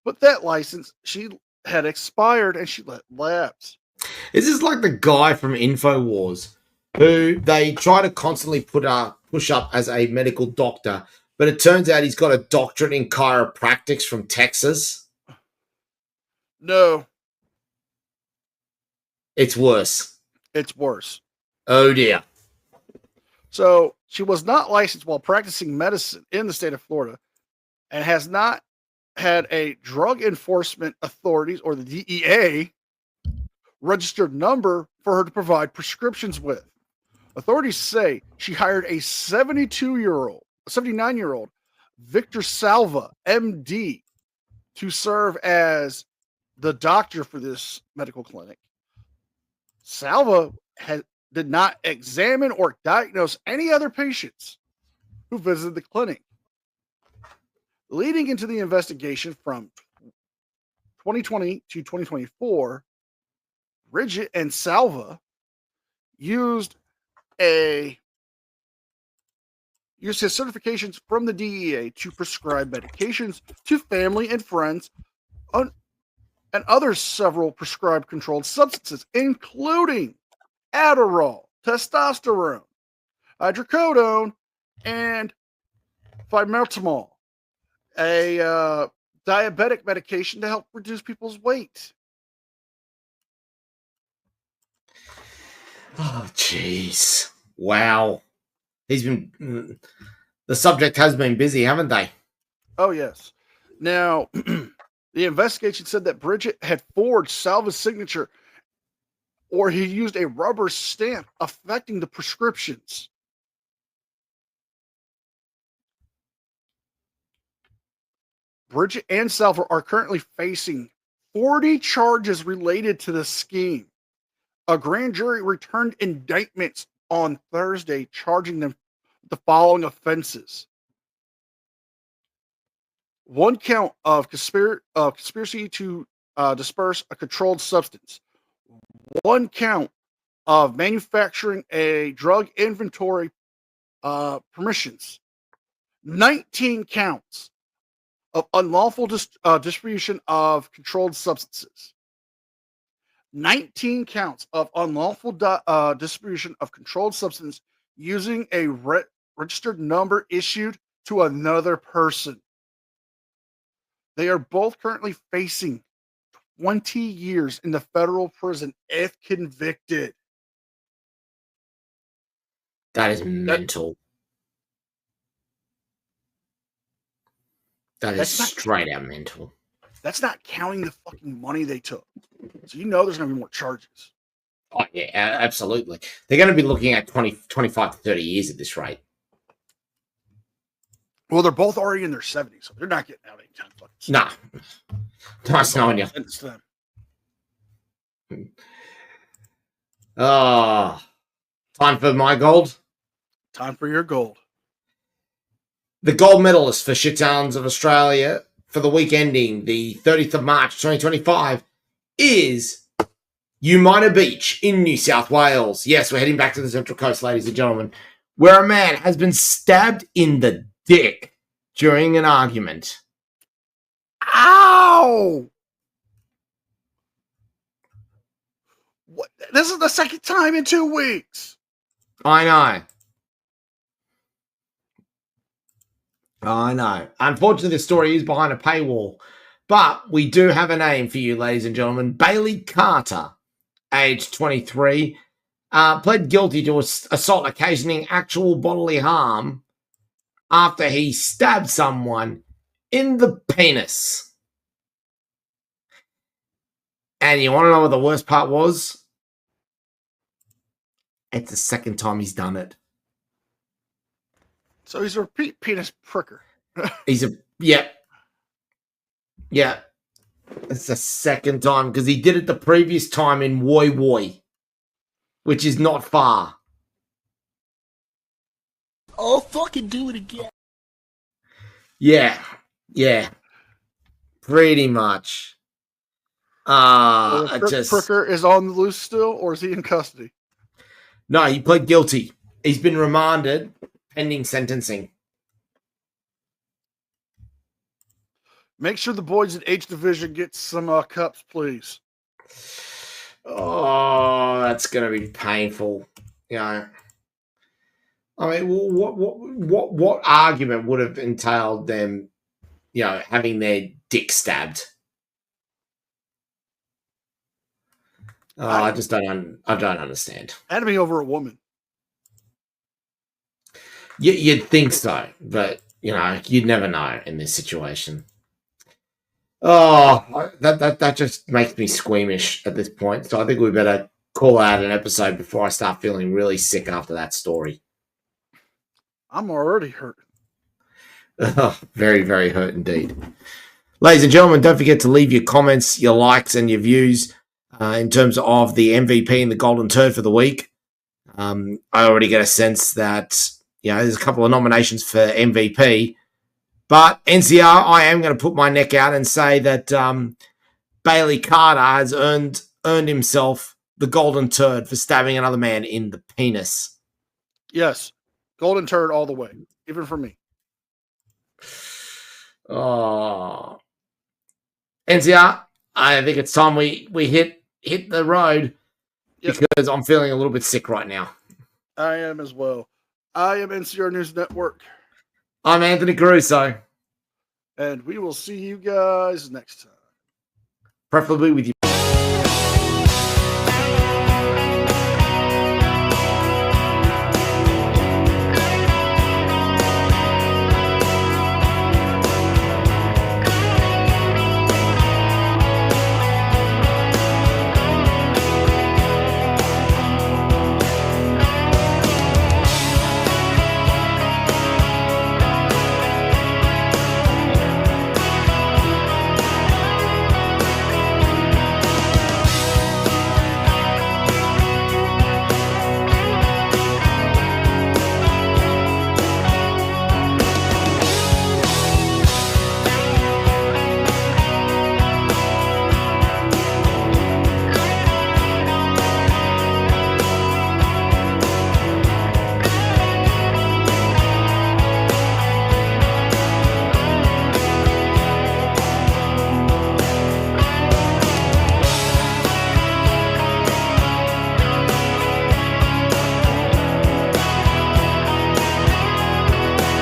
but that license she had expired and she let lapse. Is this like the guy from InfoWars who they try to constantly put push up as a medical doctor, but it turns out he's got a doctorate in chiropractics from Texas. No, It's worse. it's worse. Oh dear. So she was not licensed while practicing medicine in the state of Florida and has not had a drug enforcement authorities or the DEA registered number for her to provide prescriptions with. Authorities say she hired a 79-year-old Victor Salva, MD, to serve as the doctor for this medical clinic. Salva did not examine or diagnose any other patients who visited the clinic. Leading into the investigation from 2020 to 2024, Bridget and Salva used his certifications from the DEA to prescribe medications to family and friends and other several prescribed controlled substances, including Adderall, testosterone, hydrocodone, and thimerosal, a diabetic medication to help reduce people's weight. Oh, jeez. Wow. The subject has been busy, haven't they? Oh, yes. Now, the investigation said that Bridget had forged Salva's signature or he used a rubber stamp affecting the prescriptions. Bridget and Salva are currently facing 40 charges related to the scheme. A grand jury returned indictments on Thursday, charging them with the following offenses. One count of conspiracy to disperse a controlled substance. One count of manufacturing a drug inventory permissions. 19 counts of unlawful distribution of controlled substances. 19 counts of unlawful distribution of controlled substance using a registered number issued to another person. They are both currently facing 20 years in the federal prison if convicted. That is mental. That's straight out mental. That's not counting the fucking money they took. So you know there's going to be more charges. Oh, yeah, absolutely. They're going to be looking at 25 to 30 years at this rate. Well, they're both already in their 70s, so they're not getting out anytime fucking soon. Nah. Nice knowing you. It's them. Time for my gold. Time for your gold. The gold medalist for Shitowns of Australia for the week ending the 30th of March 2025 is Umina Beach in New South Wales. Yes, we're heading back to the Central Coast, ladies and gentlemen, where a man has been stabbed in the dick during an argument. Ow! What? This is the second time in 2 weeks. I know. Unfortunately, the story is behind a paywall, but we do have a name for you, ladies and gentlemen. Bailey Carter, age 23, pled guilty to assault occasioning actual bodily harm after he stabbed someone in the penis. And you want to know what the worst part was? It's the second time he's done it. So he's a repeat penis pricker. Yeah. It's the second time because he did it the previous time in Woy Woy, which is not far. Oh, fucking do it again. Yeah. Pretty much. Pricker is on the loose still, or is he in custody? No, he pled guilty. He's been remanded pending sentencing. Make sure the boys at H Division get some cups, please. Oh, that's going to be painful. You know, I mean, what argument would have entailed them, having their dick stabbed? I just don't. I don't understand. Had to be over a woman. You'd think so, but you'd never know in this situation. Oh, that just makes me squeamish at this point. So I think we better call out an episode before I start feeling really sick after that story. I'm already hurt. Very, very hurt indeed. Ladies and gentlemen, don't forget to leave your comments, your likes, and your views in terms of the MVP and the Golden Turd for the week. I already get a sense that there's a couple of nominations for MVP, but NCR, I am going to put my neck out and say that Bailey Carter has earned himself the Golden Turd for stabbing another man in the penis. Yes. Golden Turd all the way, even for me. Oh, NCR, I think it's time we hit the road because I'm feeling a little bit sick right now. I am as well. I am NCR News Network. I'm Anthony Caruso. And we will see you guys next time. Preferably with you.